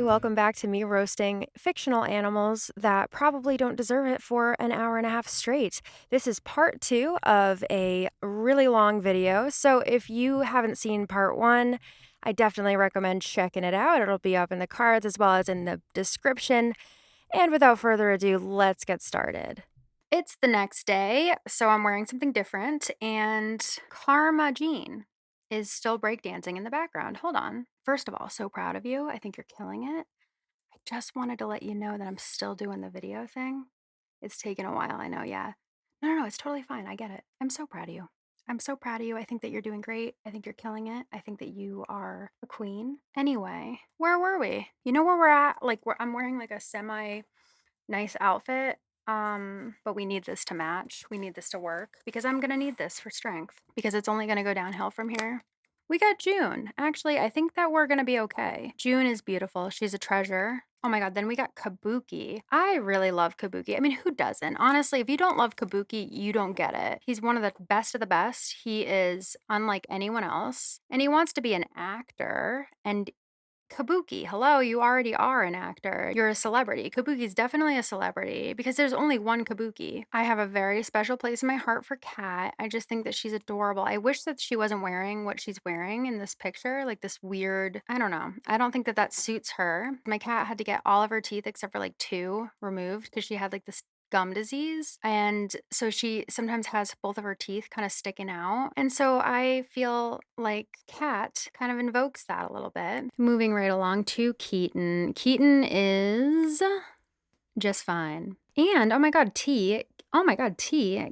welcome back to me roasting fictional animals that probably don't deserve it for an hour and a half straight. This is part 2 of a really long video, so if you haven't seen part 1, I definitely recommend checking it out. It'll be up in the cards as well as in the description. And without further ado, let's get started. It's the next day, so I'm wearing something different, and Karma Jean is still breakdancing in the background. Hold on. First of all, so proud of you. I think you're killing it. I just wanted to let you know that I'm still doing the video thing. It's taken a while, I know, yeah. No, it's totally fine. I get it. I'm so proud of you. I'm so proud of you. I think that you're doing great. I think you're killing it. I think that you are a queen. Anyway, where were we? You know where we're at? I'm wearing like a semi nice outfit. But we need this to match. We need this to work because I'm gonna need this for strength because it's only gonna go downhill from here. We got June. Actually, I think that we're gonna be okay. June is beautiful. She's a treasure. Oh my god, then we got Kabuki. I really love Kabuki. I mean, who doesn't? Honestly, if you don't love Kabuki, you don't get it. He's one of the best of the best. He is unlike anyone else. And he wants to be an actor. And Kabuki, hello, you already are an actor. You're a celebrity. Kabuki's definitely a celebrity because there's only one Kabuki. I have a very special place in my heart for Kat. I just think that she's adorable. I wish that she wasn't wearing what she's wearing in this picture, like this weird, I don't know. I don't think that that suits her. My cat had to get all of her teeth except for like 2 removed because she had like this gum disease, and so she sometimes has both of her teeth kind of sticking out, and so I feel like Cat kind of invokes that a little bit. Moving right along to Keaton. Keaton is just fine. And oh my god, T,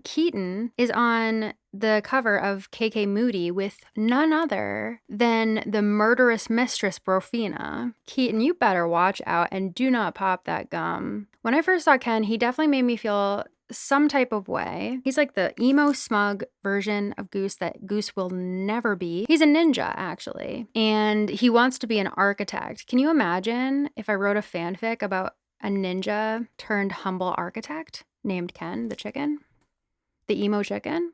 Keaton is on the cover of KK Moody with none other than the murderous mistress Brofina. Keaton, you better watch out and do not pop that gum. When I first saw Ken, he definitely made me feel some type of way. He's like the emo smug version of Goose that Goose will never be. He's a ninja, actually, and he wants to be an architect. Can you imagine if I wrote a fanfic about a ninja turned humble architect named Ken the chicken? The emo chicken?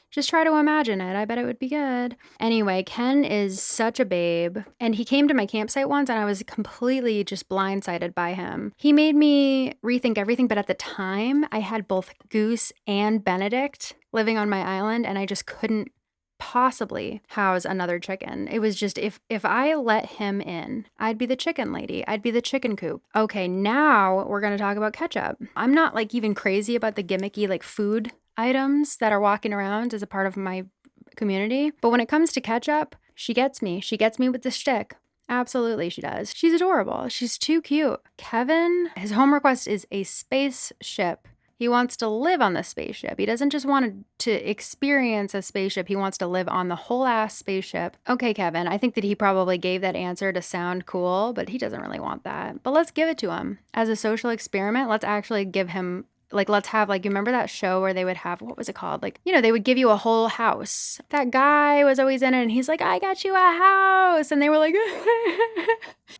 Just try to imagine it. I bet it would be good. Anyway, Ken is such a babe. And he came to my campsite once and I was completely just blindsided by him. He made me rethink everything, but at the time I had both Goose and Benedict living on my island and I just couldn't possibly house another chicken. It was just, if I let him in, I'd be the chicken lady. I'd be the chicken coop. Okay, now we're gonna talk about ketchup. I'm not like even crazy about the gimmicky like food items that are walking around as a part of my community, but when it comes to ketchup, she gets me. She gets me with the shtick. Absolutely, she does. She's adorable. She's too cute. Kevin, his home request is a spaceship. He wants to live on the spaceship. He doesn't just want to experience a spaceship. He wants to live on the whole ass spaceship. Okay, Kevin, I think that he probably gave that answer to sound cool, but he doesn't really want that. But let's give it to him. As a social experiment, let's actually give him, like, let's have, like, you remember that show where they would have, what was it called? Like, you know, they would give you a whole house. That guy was always in it and he's like, I got you a house. And they were like,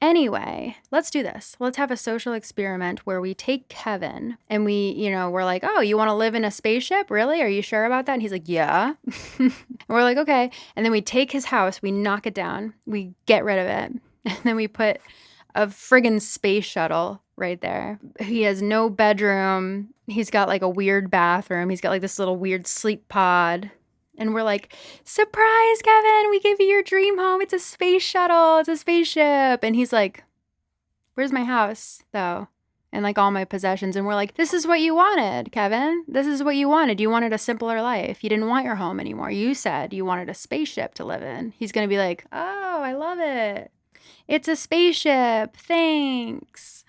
anyway, let's do this. Let's have a social experiment where we take Kevin and we, you know, we're like, oh, you want to live in a spaceship? Really? Are you sure about that? And he's like, yeah. And we're like, okay. And then we take his house, we knock it down, we get rid of it. And then we put a friggin' space shuttle right there. He has no bedroom. He's got like a weird bathroom. He's got like this little weird sleep pod. And we're like, surprise, Kevin, we gave you your dream home. It's a space shuttle. It's a spaceship. And he's like, where's my house, though? And like all my possessions. And we're like, this is what you wanted, Kevin. This is what you wanted. You wanted a simpler life. You didn't want your home anymore. You said you wanted a spaceship to live in. He's going to be like, oh, I love it. It's a spaceship. Thanks.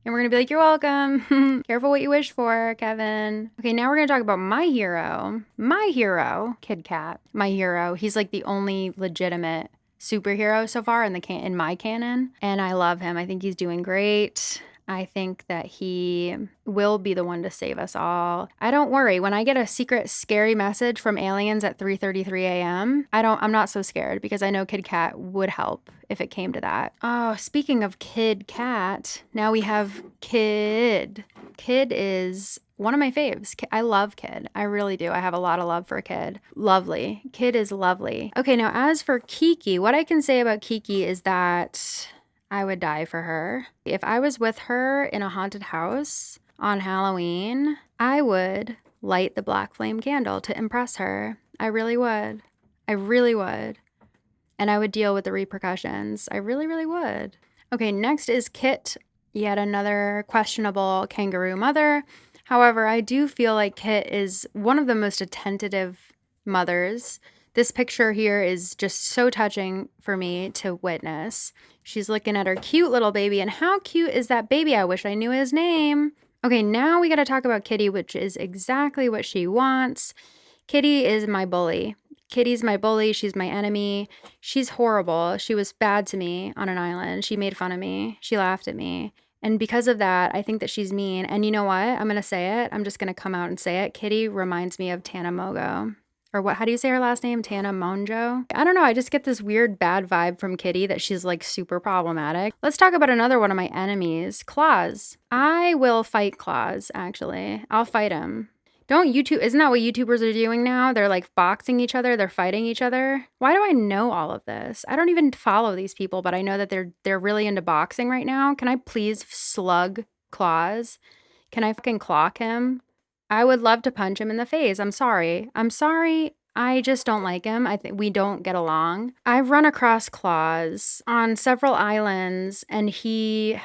And we're going to be like, you're welcome. Careful what you wish for, Kevin. Okay, now we're going to talk about my hero. My hero, Kid Cat. My hero. He's like the only legitimate superhero so far in my canon. And I love him. I think he's doing great. I think that he will be the one to save us all. I don't worry. When I get a secret scary message from aliens at 3:33 a.m., I'm not so scared because I know Kid Cat would help if it came to that. Oh, speaking of Kid Cat, now we have Kid. Kid is one of my faves. I love Kid. I really do. I have a lot of love for Kid. Lovely. Kid is lovely. Okay, now as for Kiki, what I can say about Kiki is that I would die for her. If I was with her in a haunted house on Halloween, I would light the black flame candle to impress her. I really would. I really would. And I would deal with the repercussions. I really, really would. Okay, next is Kit, yet another questionable kangaroo mother. However, I do feel like Kit is one of the most attentive mothers. This picture here is just so touching for me to witness. She's looking at her cute little baby, and how cute is that baby? I wish I knew his name. Okay, now we got to talk about Kitty, which is exactly what she wants. Kitty is my bully. Kitty's my bully. She's my enemy. She's horrible. She was bad to me on an island. She made fun of me. She laughed at me. And because of that, I think that she's mean. And you know what? I'm going to say it. I'm just going to come out and say it. Kitty reminds me of Tana Mogo. Or what? How do you say her last name? Tana Monjo? I don't know. I just get this weird bad vibe from Kitty that she's like super problematic. Let's talk about another one of my enemies, Claus. I will fight Claus, actually. I'll fight him. Isn't that what YouTubers are doing now? They're like boxing each other, they're fighting each other. Why do I know all of this? I don't even follow these people, but I know that they're really into boxing right now. Can I please slug Claus? Can I fucking clock him? I would love to punch him in the face. I'm sorry. I just don't like him. I think we don't get along. I've run across Claus on several islands, and he's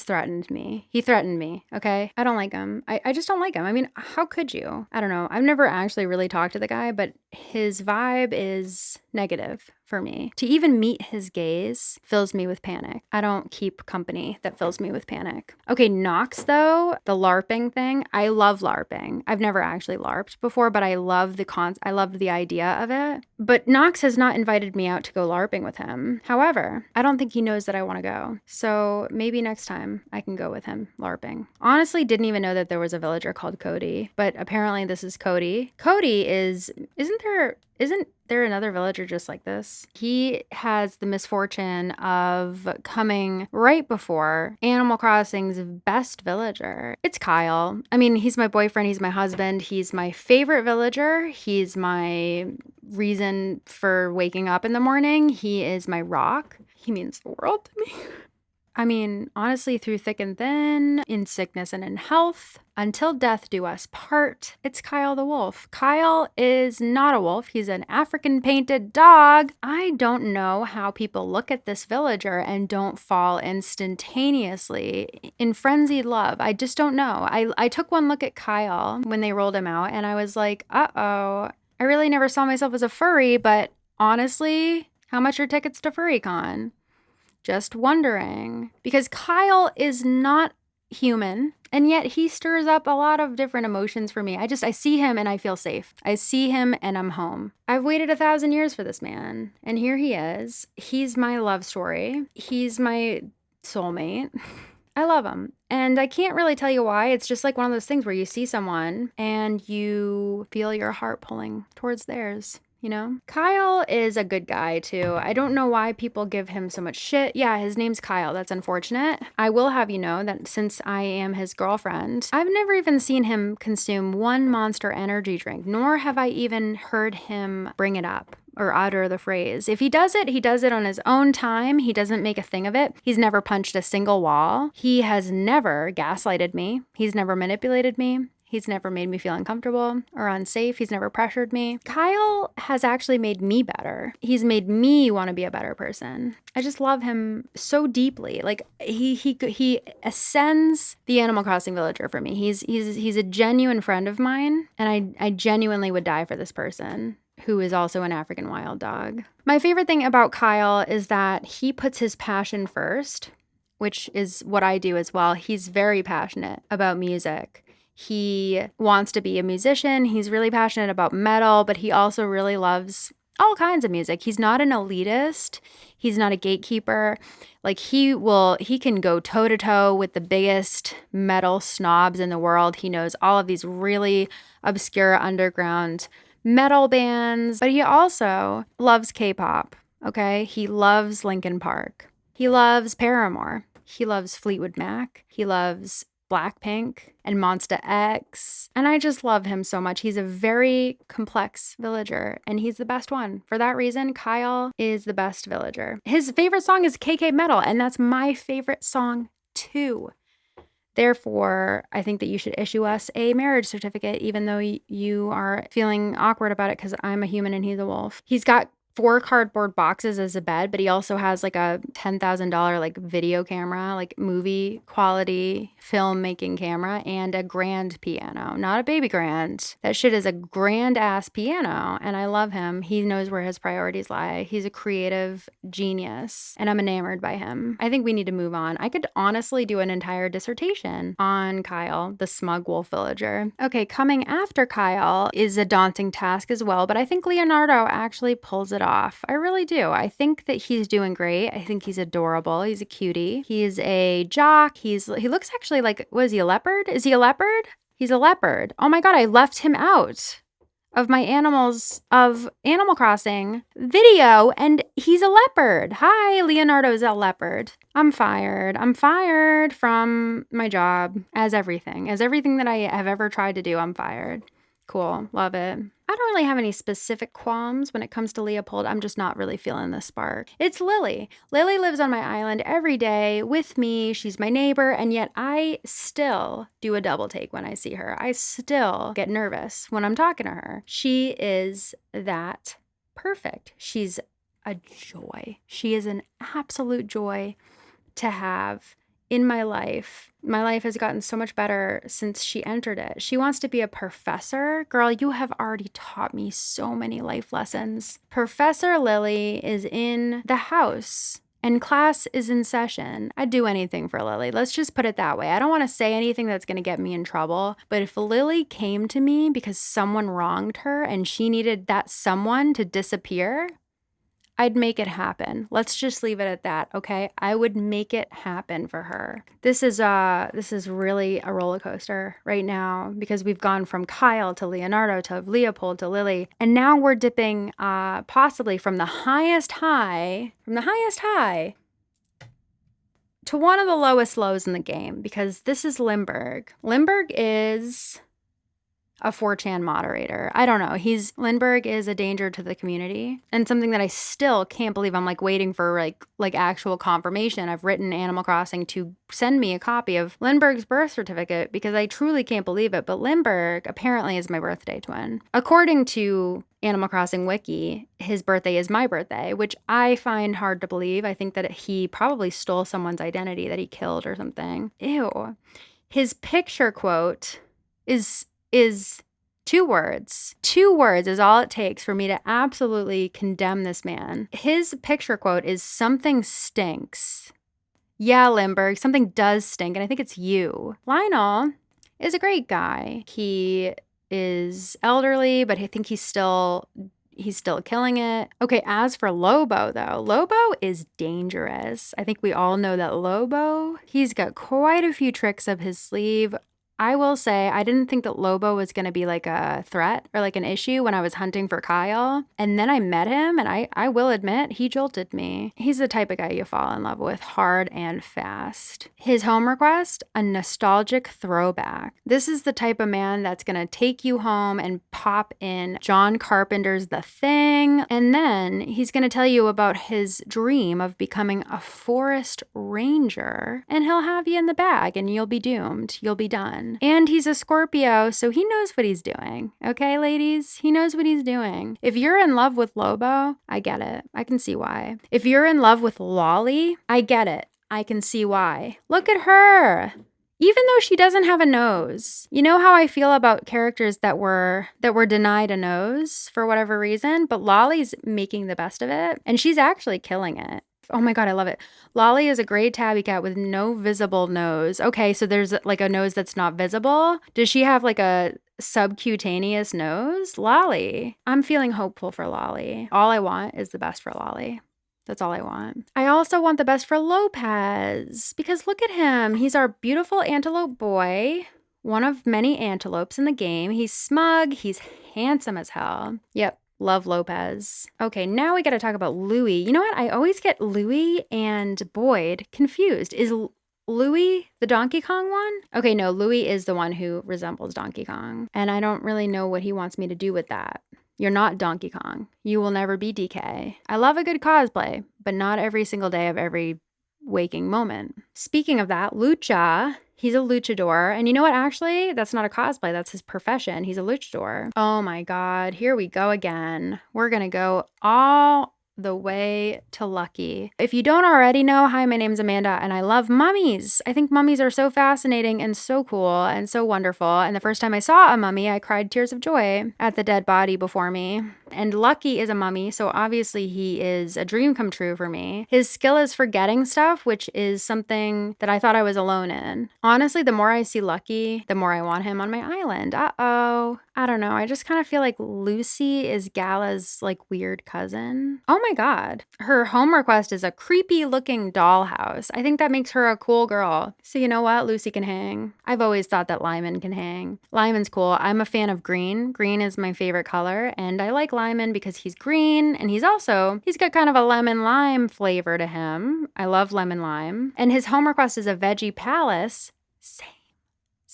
threatened me. He threatened me, okay? I don't like him. I just don't like him. I mean, how could you? I don't know. I've never actually really talked to the guy, but his vibe is negative for me. To even meet his gaze fills me with panic. I don't keep company that fills me with panic. Okay, Nox though, the LARPing thing. I love LARPing. I've never actually LARPed before, but I love I loved the idea of it. But Nox has not invited me out to go LARPing with him. However, I don't think he knows that I want to go. So maybe next time I can go with him LARPing. Honestly, didn't even know that there was a villager called Cody, but apparently this is Cody. Cody isn't there another villager just like this? He has the misfortune of coming right before Animal Crossing's best villager. It's Kyle. I mean, he's my boyfriend, he's my husband, he's my favorite villager, he's my reason for waking up in the morning, he is my rock. He means the world to me. I mean, honestly, through thick and thin, in sickness and in health, until death do us part, it's Kyle the wolf. Kyle is not a wolf. He's an African painted dog. I don't know how people look at this villager and don't fall instantaneously in frenzied love. I just don't know. I took one look at Kyle when they rolled him out, and I was like, uh-oh. I really never saw myself as a furry, but honestly, how much are tickets to FurryCon? Just wondering. Because Kyle is not human, and yet he stirs up a lot of different emotions for me. I see him and I feel safe. I see him and I'm home. I've waited 1,000 years for this man, and here he is. He's my love story. He's my soulmate. I love him. And I can't really tell you why. It's just like one of those things where you see someone and you feel your heart pulling towards theirs. You know? Kyle is a good guy too. I don't know why people give him so much shit. Yeah, his name's Kyle. That's unfortunate. I will have you know that since I am his girlfriend, I've never even seen him consume one Monster Energy drink, nor have I even heard him bring it up or utter the phrase. If he does it on his own time. He doesn't make a thing of it. He's never punched a single wall. He has never gaslighted me. He's never manipulated me. He's never made me feel uncomfortable or unsafe. He's never pressured me. Kyle has actually made me better. He's made me want to be a better person. I just love him so deeply. Like he ascends the Animal Crossing villager for me. He's a genuine friend of mine, and I genuinely would die for this person, who is also an African wild dog. My favorite thing about Kyle is that he puts his passion first, which is what I do as well. He's very passionate about music. He wants to be a musician. He's really passionate about metal, but he also really loves all kinds of music. He's not an elitist. He's not a gatekeeper. Like he can go toe to toe with the biggest metal snobs in the world. He knows all of these really obscure underground metal bands, but he also loves K-pop. Okay. He loves Linkin Park. He loves Paramore. He loves Fleetwood Mac. He loves Blackpink and Monsta X. And I just love him so much. He's a very complex villager, and he's the best one. For that reason, Kyle is the best villager. His favorite song is KK Metal, and that's my favorite song too. Therefore, I think that you should issue us a marriage certificate, even though you are feeling awkward about it because I'm a human and he's a wolf. He's got 4 cardboard boxes as a bed, but he also has like a $10,000 like video camera, like movie quality filmmaking camera, and a grand piano. Not a baby grand. That shit is a grand ass piano, and I love him. He knows where his priorities lie. He's a creative genius, and I'm enamored by him. I think we need to move on. I could honestly do an entire dissertation on Kyle, the smug wolf villager. Okay, coming after Kyle is a daunting task as well, but I think Leonardo actually pulls it off. I really do. I think that he's doing great. I think he's adorable. He's a cutie. He's a jock. He looks actually like, was he a leopard? Is he a leopard? He's a leopard. Oh my God, I left him out of my Animal Crossing video, and he's a leopard. Hi, Leonardo's a leopard. I'm fired. I'm fired from my job as everything that I have ever tried to do. I'm fired. Cool. Love it. I don't really have any specific qualms when it comes to Leopold. I'm just not really feeling the spark. It's Lily. Lily lives on my island every day with me. She's my neighbor, and yet I still do a double take when I see her. I still get nervous when I'm talking to her. She is that perfect. She's a joy. She is an absolute joy to have in my life. My life has gotten so much better since she entered it. She wants to be a professor. Girl, you have already taught me so many life lessons. Professor Lily is in the house and class is in session. I'd do anything for Lily. Let's just put it that way. I don't want to say anything that's going to get me in trouble, but if Lily came to me because someone wronged her and she needed that someone to disappear, I'd make it happen. Let's just leave it at that, okay? I would make it happen for her. This is really a roller coaster right now because we've gone from Kyle to Leonardo to Leopold to Lily, and now we're dipping possibly from the highest high to one of the lowest lows in the game, because this is Lindbergh. Lindbergh is a 4chan moderator. I don't know. Lindbergh is a danger to the community, and something that I still can't believe. I'm like waiting for like actual confirmation. I've written Animal Crossing to send me a copy of Lindbergh's birth certificate because I truly can't believe it. But Lindbergh apparently is my birthday twin. According to Animal Crossing Wiki, his birthday is my birthday, which I find hard to believe. I think that he probably stole someone's identity that he killed or something. Ew. His picture quote is 2 words. 2 words is all it takes for me to absolutely condemn this man. His picture quote is "something stinks." Yeah, Lindbergh, something does stink, and I think it's you. Lionel is a great guy. He is elderly, but I think he's still killing it. Okay, as for Lobo, though, Lobo is dangerous. I think we all know that Lobo, he's got quite a few tricks up his sleeve. I will say, I didn't think that Lobo was going to be like a threat or like an issue when I was hunting for Kyle. And then I met him, and I will admit, he jolted me. He's the type of guy you fall in love with hard and fast. His home request, a nostalgic throwback. This is the type of man that's going to take you home and pop in John Carpenter's The Thing. And then he's going to tell you about his dream of becoming a forest ranger. And he'll have you in the bag, and you'll be doomed. You'll be done. And he's a Scorpio, so he knows what he's doing. Okay, ladies? He knows what he's doing. If you're in love with Lobo, I get it. I can see why. If you're in love with Lolly, I get it. I can see why. Look at her. Even though she doesn't have a nose. You know how I feel about characters that were denied a nose for whatever reason, but Lolly's making the best of it, and she's actually killing it. Oh my God, I love it. Lolly is a gray tabby cat with no visible nose. Okay, so there's like a nose that's not visible. Does she have like a subcutaneous nose? Lolly. I'm feeling hopeful for Lolly. All I want is the best for Lolly. That's all I want. I also want the best for Lopez, because look at him. He's our beautiful antelope boy. One of many antelopes in the game. He's smug. He's handsome as hell. Yep. Love Lopez. Okay, now we got to talk about Louie. You know what? I always get Louie and Boyd confused. Is Louie, the Donkey Kong one? Okay, no, Louie is the one who resembles Donkey Kong. And I don't really know what he wants me to do with that. You're not Donkey Kong. You will never be DK. I love a good cosplay, but not every single day of every waking moment. Speaking of that, Lucha, he's a luchador. And you know what? Actually, that's not a cosplay. That's his profession. He's a luchador. Oh my God. Here we go again. We're going to go all the way to Lucky. If you don't already know, hi, my name's Amanda and I love mummies. I think mummies are so fascinating and so cool and so wonderful. And the first time I saw a mummy, I cried tears of joy at the dead body before me. And Lucky is a mummy, so obviously he is a dream come true for me. His skill is forgetting stuff, which is something that I thought I was alone in. Honestly, the more I see Lucky, the more I want him on my island. Uh-oh. I don't know. I just kind of feel like Lucy is Gala's like weird cousin. Oh my God. Her home request is a creepy looking dollhouse. I think that makes her a cool girl. So you know what? Lucy can hang. I've always thought that Lyman can hang. Lyman's cool. I'm a fan of green. Green is my favorite color and I like Lyman because he's green and he's got kind of a lemon lime flavor to him. I love lemon lime. And his home request is a veggie palace.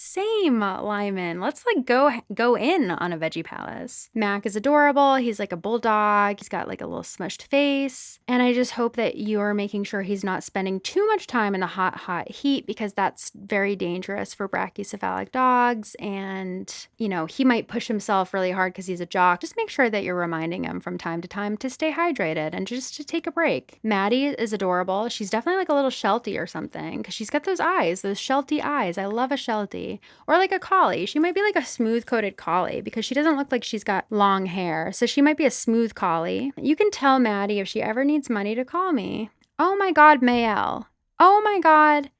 Same, Lyman. Let's like go in on a veggie palace. Mac is adorable. He's like a bulldog. He's got like a little smushed face. And I just hope that you're making sure he's not spending too much time in the hot heat because that's very dangerous for brachycephalic dogs. And, you know, he might push himself really hard because he's a jock. Just make sure that you're reminding him from time to time to stay hydrated and just to take a break. Maddie is adorable. She's definitely like a little Sheltie or something because she's got those eyes, those Sheltie eyes. I love a Sheltie. Or like a collie. She might be like a smooth-coated collie because she doesn't look like she's got long hair. So she might be a smooth collie. You can tell Maddie if she ever needs money to call me. Oh my God, Mayel. Oh my God,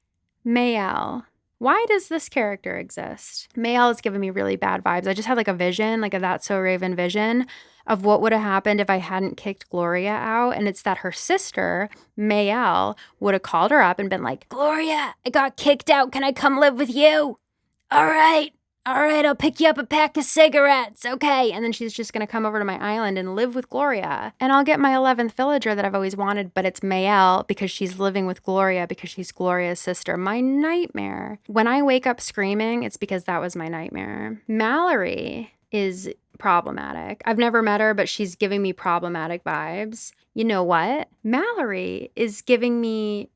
Mayel. Why does this character exist? Mayel is giving me really bad vibes. I just had like a vision, like a That's So Raven vision of what would have happened if I hadn't kicked Gloria out. And it's that her sister, Mayel, would have called her up and been like, Gloria, I got kicked out. Can I come live with you? All right, I'll pick you up a pack of cigarettes, okay? And then she's just gonna come over to my island and live with Gloria. And I'll get my 11th villager that I've always wanted, but it's Mayel because she's living with Gloria because she's Gloria's sister. My nightmare. When I wake up screaming, it's because that was my nightmare. Mallory is problematic. I've never met her, but she's giving me problematic vibes. You know what? Mallory is giving me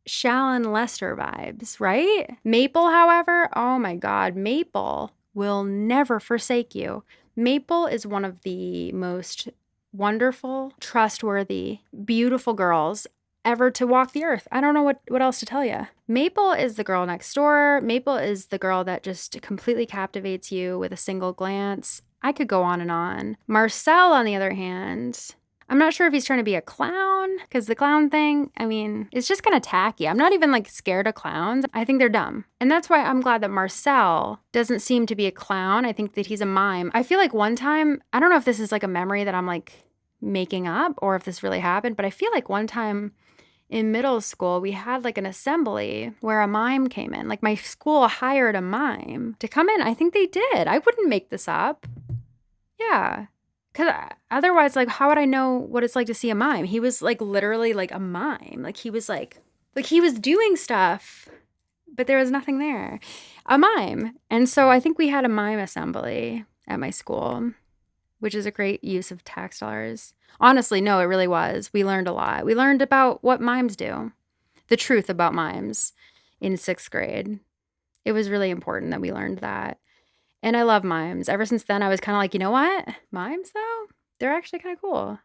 Shallon Lester vibes, right? Maple, however, oh my God, Maple will never forsake you. Maple is one of the most wonderful, trustworthy, beautiful girls ever to walk the earth. I don't know what else to tell you. Maple is the girl next door. Maple is the girl that just completely captivates you with a single glance. I could go on and on. Marcel, on the other hand, I'm not sure if he's trying to be a clown, because the clown thing, I mean, it's just kind of tacky. I'm not even like scared of clowns. I think they're dumb. And that's why I'm glad that Marcel doesn't seem to be a clown. I think that he's a mime. I feel like one time, I don't know if this is like a memory that I'm like making up or if this really happened, but I feel like one time in middle school, we had like an assembly where a mime came in. Like my school hired a mime to come in. I think they did. I wouldn't make this up. Yeah. Because otherwise, like, how would I know what it's like to see a mime? He was, like, literally, like, a mime. Like, he was, like he was doing stuff, but there was nothing there. A mime. And so I think we had a mime assembly at my school, which is a great use of tax dollars. Honestly, no, it really was. We learned a lot. We learned about what mimes do, the truth about mimes in 6th grade. It was really important that we learned that. And I love mimes. Ever since then, I was kind of like, you know what? Mimes, though? They're actually kind of cool.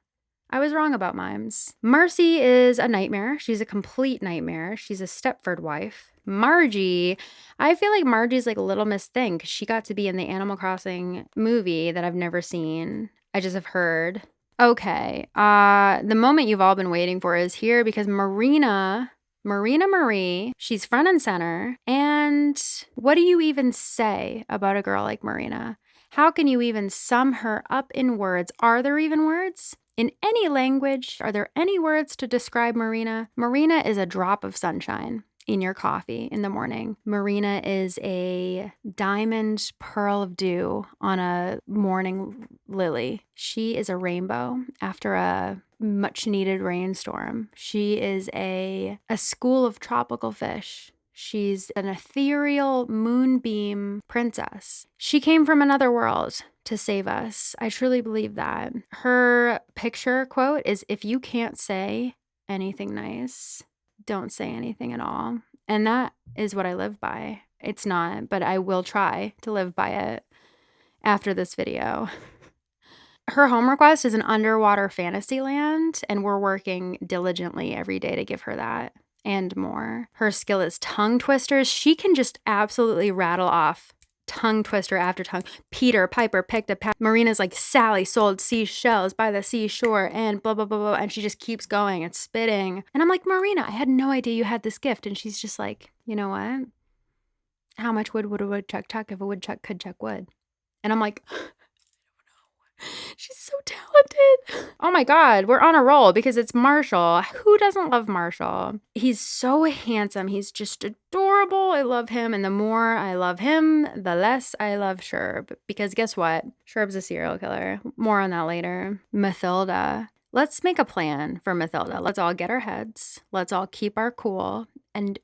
I was wrong about mimes. Marcy is a nightmare. She's a complete nightmare. She's a Stepford wife. Margie, I feel like Margie's like a Little Miss thing because she got to be in the Animal Crossing movie that I've never seen. I just have heard. Okay, the moment you've all been waiting for is here because Marina Marie, she's front and center. And what do you even say about a girl like Marina? How can you even sum her up in words? Are there even words? In any language, are there any words to describe Marina? Marina is a drop of sunshine in your coffee in the morning. Marina is a diamond pearl of dew on a morning lily. She is a rainbow after a much needed rainstorm. She is a school of tropical fish. She's an ethereal moonbeam princess. She came from another world to save us. I truly believe that. Her picture quote is, "If you can't say anything nice, don't say anything at all." And that is what I live by. It's not, but I will try to live by it after this video. Her home request is an underwater fantasy land, and we're working diligently every day to give her that and more. Her skill is tongue twisters. She can just absolutely rattle off tongue twister after tongue. Peter Piper picked a Marina's like, Sally sold seashells by the seashore and blah, blah, blah, blah. And she just keeps going and spitting. And I'm like, Marina, I had no idea you had this gift. And she's just like, you know what? How much wood would a woodchuck chuck if a woodchuck could chuck wood? And I'm like, she's so talented. Oh my God, we're on a roll because it's Marshall. Who doesn't love Marshall? He's so handsome. He's just adorable. I love him. And the more I love him, the less I love Sherb. Because guess what? Sherb's a serial killer. More on that later. Mathilda. Let's make a plan for Mathilda. Let's all get our heads. Let's all keep our cool and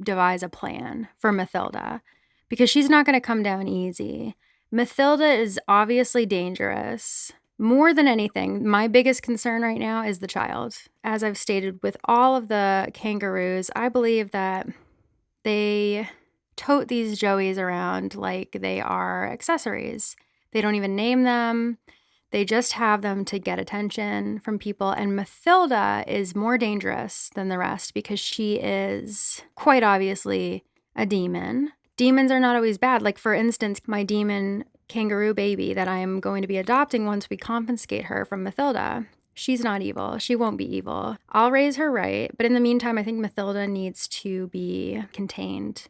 devise a plan for Mathilda. Because she's not going to come down easy. Mathilda is obviously dangerous. More than anything, my biggest concern right now is the child. As I've stated with all of the kangaroos, I believe that they tote these joeys around like they are accessories. They don't even name them. They just have them to get attention from people. And Mathilda is more dangerous than the rest because she is quite obviously a demon. Demons are not always bad. Like, for instance, my demon kangaroo baby that I'm going to be adopting once we confiscate her from Mathilda. She's not evil. She won't be evil. I'll raise her right. But in the meantime, I think Mathilda needs to be contained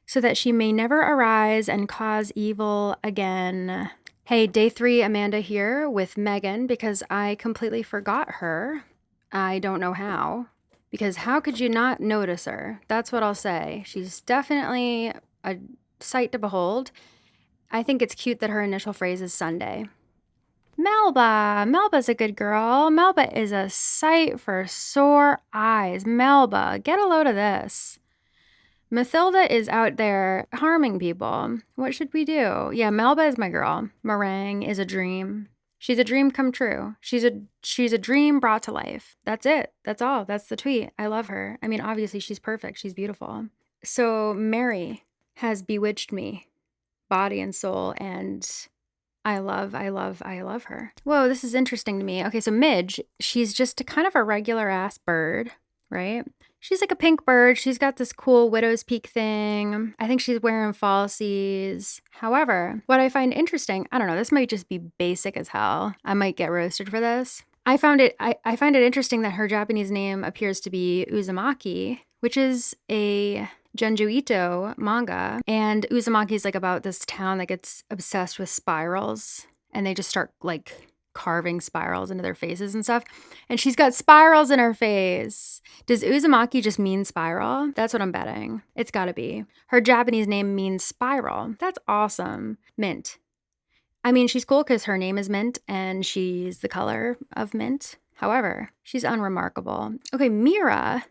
so that she may never arise and cause evil again. Hey, day 3, Amanda here with Megan because I completely forgot her. I don't know how. Because how could you not notice her? That's what I'll say. She's definitely a sight to behold. I think it's cute that her initial phrase is Sunday. Melba. Melba's a good girl. Melba is a sight for sore eyes. Melba, get a load of this. Mathilda is out there harming people. What should we do? Yeah, Melba is my girl. Meringue is a dream. She's a dream come true. She's a dream brought to life. That's it. That's all. That's the tweet. I love her. I mean, obviously she's perfect. She's beautiful. So Mary has bewitched me, body and soul, and I love her. Whoa, this is interesting to me. Okay, so Midge, she's just a kind of a regular ass bird, right? She's like a pink bird. She's got this cool widow's peak thing. I think she's wearing falsies. However, what I find interesting, I don't know, this might just be basic as hell. I might get roasted for this. I find it interesting that her Japanese name appears to be Uzumaki, which is a Junji Ito manga. And Uzumaki is like about this town that gets obsessed with spirals. And they just start like carving spirals into their faces and stuff. And she's got spirals in her face. Does Uzumaki just mean spiral? That's what I'm betting. It's gotta be. Her Japanese name means spiral. That's awesome. Mint. I mean, she's cool because her name is Mint and she's the color of mint. However, she's unremarkable. Okay, Mira.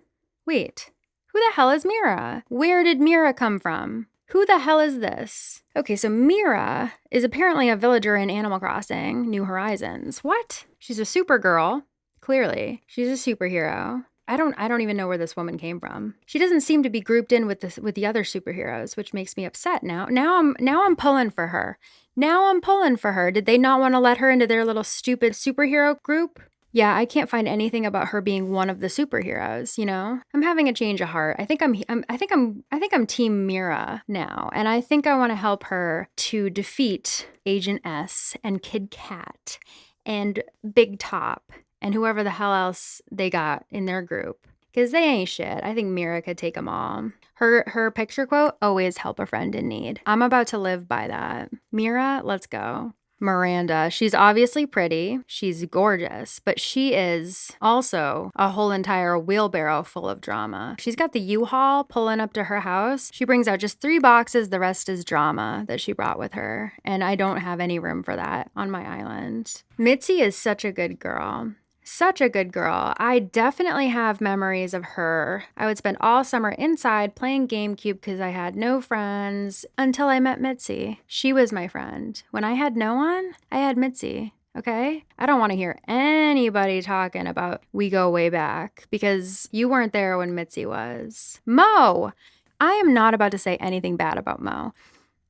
Wait, who the hell is Mira? Where did Mira come from? Who the hell is this? Okay, so Mira is apparently a villager in Animal Crossing, New Horizons. What? She's a Supergirl. Clearly, she's a superhero. I don't even know where this woman came from. She doesn't seem to be grouped in with the other superheroes, which makes me upset now. Now I'm pulling for her. Did they not want to let her into their little stupid superhero group? Yeah, I can't find anything about her being one of the superheroes, you know? I'm having a change of heart. I think I'm team Mira now, and I think I want to help her to defeat Agent S and Kid Cat and Big Top and whoever the hell else they got in their group. Because they ain't shit. I think Mira could take them all. Her picture quote, always help a friend in need. I'm about to live by that. Mira, let's go. Miranda, she's obviously pretty, she's gorgeous, but she is also a whole entire wheelbarrow full of drama. She's got the U-Haul pulling up to her house. She brings out just 3 boxes, the rest is drama that she brought with her, and I don't have any room for that on my island. Mitzi is such a good girl. Such a good girl. I definitely have memories of her. I would spend all summer inside playing GameCube because I had no friends until I met Mitzi. She was my friend. When I had no one, I had Mitzi. Okay? I don't want to hear anybody talking about we go way back because you weren't there when Mitzi was. Mo! I am not about to say anything bad about Mo.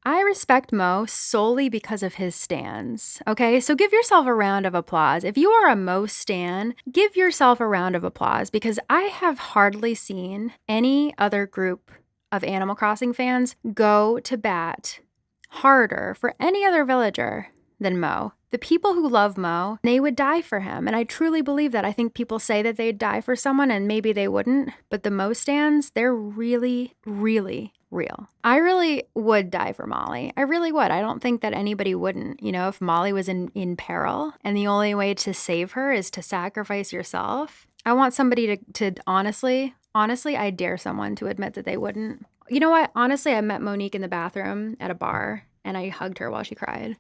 I respect Mo solely because of his stans, okay? So give yourself a round of applause. If you are a Mo stan, give yourself a round of applause because I have hardly seen any other group of Animal Crossing fans go to bat harder for any other villager than Mo. The people who love Mo, they would die for him. And I truly believe that. I think people say that they'd die for someone and maybe they wouldn't. But the Mo stans, they're really, really real. I really would die for Molly. I really would. I don't think that anybody wouldn't. You know, if Molly was in peril and the only way to save her is to sacrifice yourself, I want somebody to honestly, I dare someone to admit that they wouldn't. You know what? Honestly, I met Monique in the bathroom at a bar and I hugged her while she cried.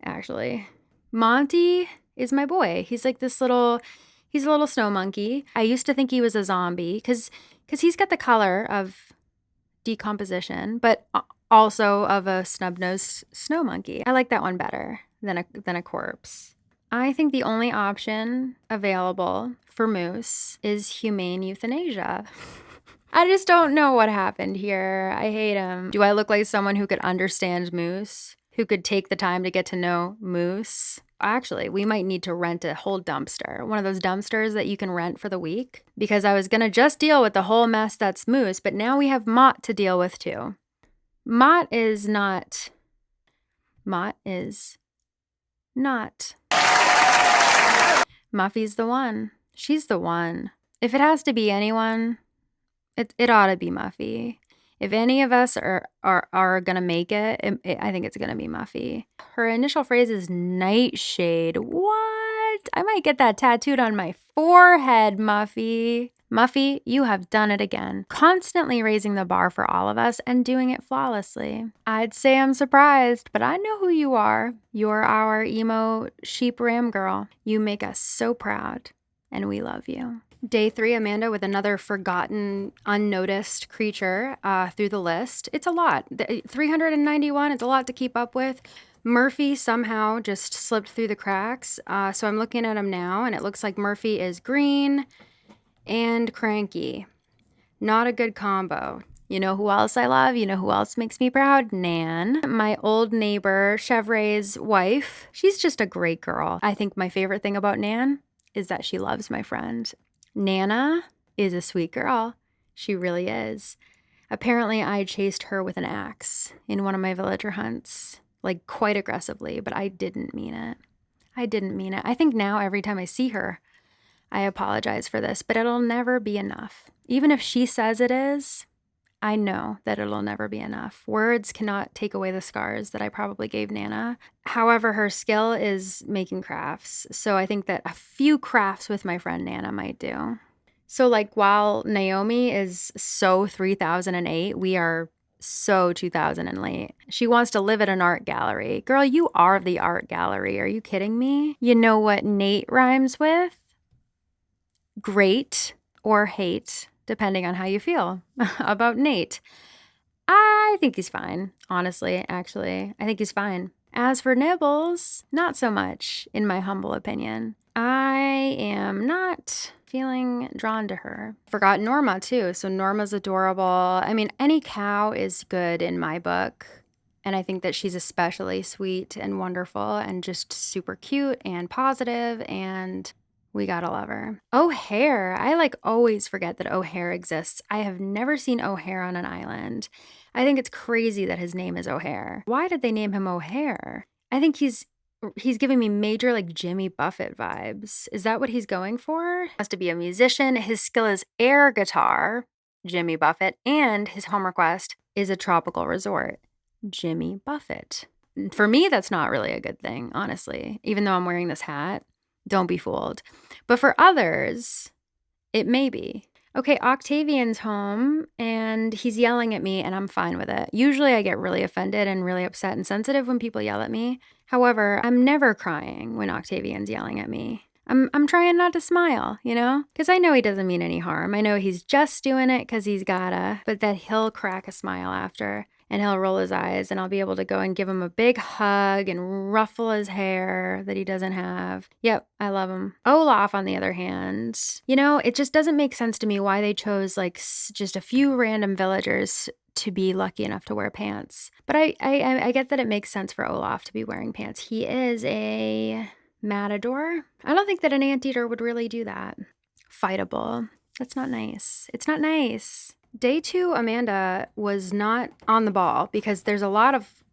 Actually, Monty is my boy. He's like he's a little snow monkey. I used to think he was a zombie because he's got the color of decomposition, but also of a snub-nosed snow monkey. I like that one better than a corpse. I think the only option available for Moose is humane euthanasia. I just don't know what happened here. I hate him. Do I look like someone who could understand Moose? Who could take the time to get to know Moose? Actually, we might need to rent a whole dumpster, one of those dumpsters that you can rent for the week, because I was going to just deal with the whole mess that's Moose, but now we have Mott to deal with too. Mott is not. Muffy's the one. She's the one. If it has to be anyone, it ought to be Muffy. If any of us are gonna make it, I think it's gonna be Muffy. Her initial phrase is nightshade. What? I might get that tattooed on my forehead, Muffy. Muffy, you have done it again. Constantly raising the bar for all of us and doing it flawlessly. I'd say I'm surprised, but I know who you are. You're our emo sheep ram girl. You make us so proud, and we love you. Day 3, Amanda with another forgotten, unnoticed creature through the list. It's a lot. 391, it's a lot to keep up with. Murphy somehow just slipped through the cracks. So I'm looking at him now, and it looks like Murphy is green and cranky. Not a good combo. You know who else I love? You know who else makes me proud? Nan, my old neighbor, Chevre's wife. She's just a great girl. I think my favorite thing about Nan is that she loves my friend. Nana is a sweet girl. She really is. Apparently, I chased her with an axe in one of my villager hunts, like quite aggressively, but I didn't mean it. I think now every time I see her, I apologize for this, but it'll never be enough. Even if she says it is, I know that it'll never be enough. Words cannot take away the scars that I probably gave Nana. However, her skill is making crafts. So I think that a few crafts with my friend Nana might do. So like while Naomi is so 3008, we are so 2000 and late. She wants to live at an art gallery. Girl, you are the art gallery. Are you kidding me? You know what Nate rhymes with? Great or hate, depending on how you feel about Nate. I think he's fine, honestly, actually. I think he's fine. As for Nibbles, not so much, in my humble opinion. I am not feeling drawn to her. Forgot Norma, too. So Norma's adorable. I mean, any cow is good in my book. And I think that she's especially sweet and wonderful and just super cute and positive, and we gotta love her. O'Hare. I always forget that O'Hare exists. I have never seen O'Hare on an island. I think it's crazy that his name is O'Hare. Why did they name him O'Hare? I think he's giving me major Jimmy Buffett vibes. Is that what he's going for? Has to be a musician. His skill is air guitar, Jimmy Buffett, and his home request is a tropical resort, Jimmy Buffett. For me, that's not really a good thing, honestly, even though I'm wearing this hat. Don't be fooled. But for others, it may be. Okay, Octavian's home and he's yelling at me and I'm fine with it. Usually I get really offended and really upset and sensitive when people yell at me. However, I'm never crying when Octavian's yelling at me. I'm trying not to smile, you know? Because I know he doesn't mean any harm. I know he's just doing it because he's gotta, but that he'll crack a smile after. And he'll roll his eyes, and I'll be able to go and give him a big hug and ruffle his hair that he doesn't have. Yep, I love him. Olaf, on the other hand, you know, it just doesn't make sense to me why they chose like just a few random villagers to be lucky enough to wear pants. But I get that it makes sense for Olaf to be wearing pants. He is a matador. I don't think that an anteater would really do that. Fightable. That's not nice. It's not nice. Day 2, Amanda was not on the ball because there's a lot of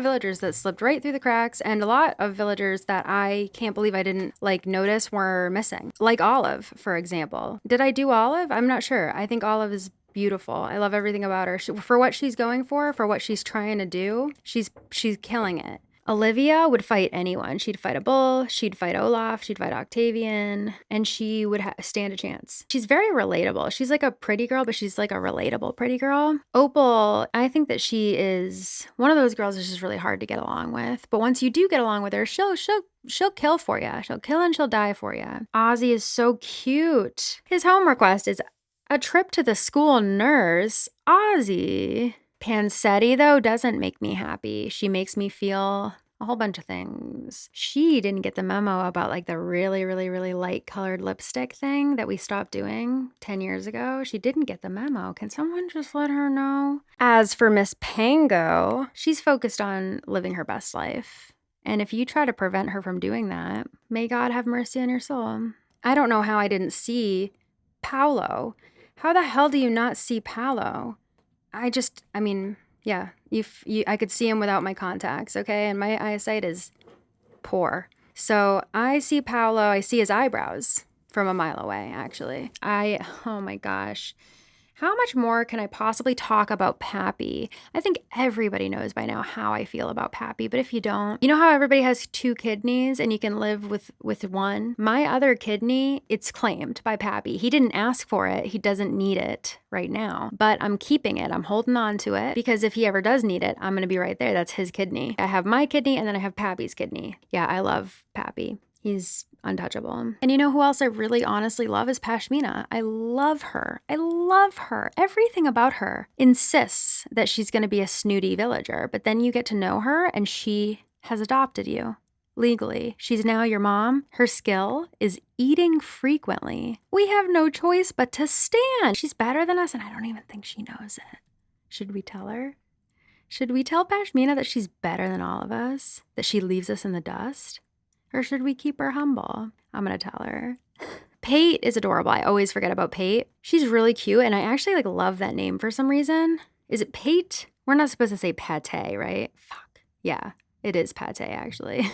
villagers that slipped right through the cracks, and a lot of villagers that I can't believe I didn't like notice were missing. Like Olive, for example. Did I do Olive? I'm not sure. I think Olive is beautiful. I love everything about her. For what she's going for what she's trying to do, she's killing it. Olivia would fight anyone. She'd fight a bull, she'd fight Olaf, she'd fight Octavian, and she would stand a chance. She's very relatable. She's like a pretty girl, but she's like a relatable pretty girl. Opal, I think that she is one of those girls that's just really hard to get along with. But once you do get along with her, she'll kill for you. She'll kill and she'll die for you. Ozzy is so cute. His home request is a trip to the school nurse. Ozzy. Pansetti, though, doesn't make me happy. She makes me feel a whole bunch of things. She didn't get the memo about like the really, really, really light colored lipstick thing that we stopped doing 10 years ago. She didn't get the memo. Can someone just let her know? As for Miss Pango, she's focused on living her best life. And if you try to prevent her from doing that, may God have mercy on your soul. I don't know how I didn't see Paolo. How the hell do you not see Paolo? Yeah, I could see him without my contacts, okay? And my eyesight is poor. So I see Paolo, I see his eyebrows from a mile away, actually. Oh my gosh. How much more can I possibly talk about Pappy? I think everybody knows by now how I feel about Pappy, but if you don't, you know how everybody has 2 kidneys and you can live with one? My other kidney, it's claimed by Pappy. He didn't ask for it. He doesn't need it right now, but I'm keeping it. I'm holding on to it because if he ever does need it, I'm going to be right there. That's his kidney. I have my kidney and then I have Pappy's kidney. Yeah, I love Pappy. He's untouchable. And you know who else I really honestly love is Pashmina. I love her. I love her. Everything about her insists that she's going to be a snooty villager, but then you get to know her and she has adopted you. Legally. She's now your mom. Her skill is eating frequently. We have no choice but to stand. She's better than us and I don't even think she knows it. Should we tell her? Should we tell Pashmina that she's better than all of us? That she leaves us in the dust? Or should we keep her humble? I'm gonna tell her. Pate is adorable. I always forget about Pate. She's really cute, and I actually love that name for some reason. Is it Pate? We're not supposed to say pate, right? Fuck. Yeah, it is pate, actually.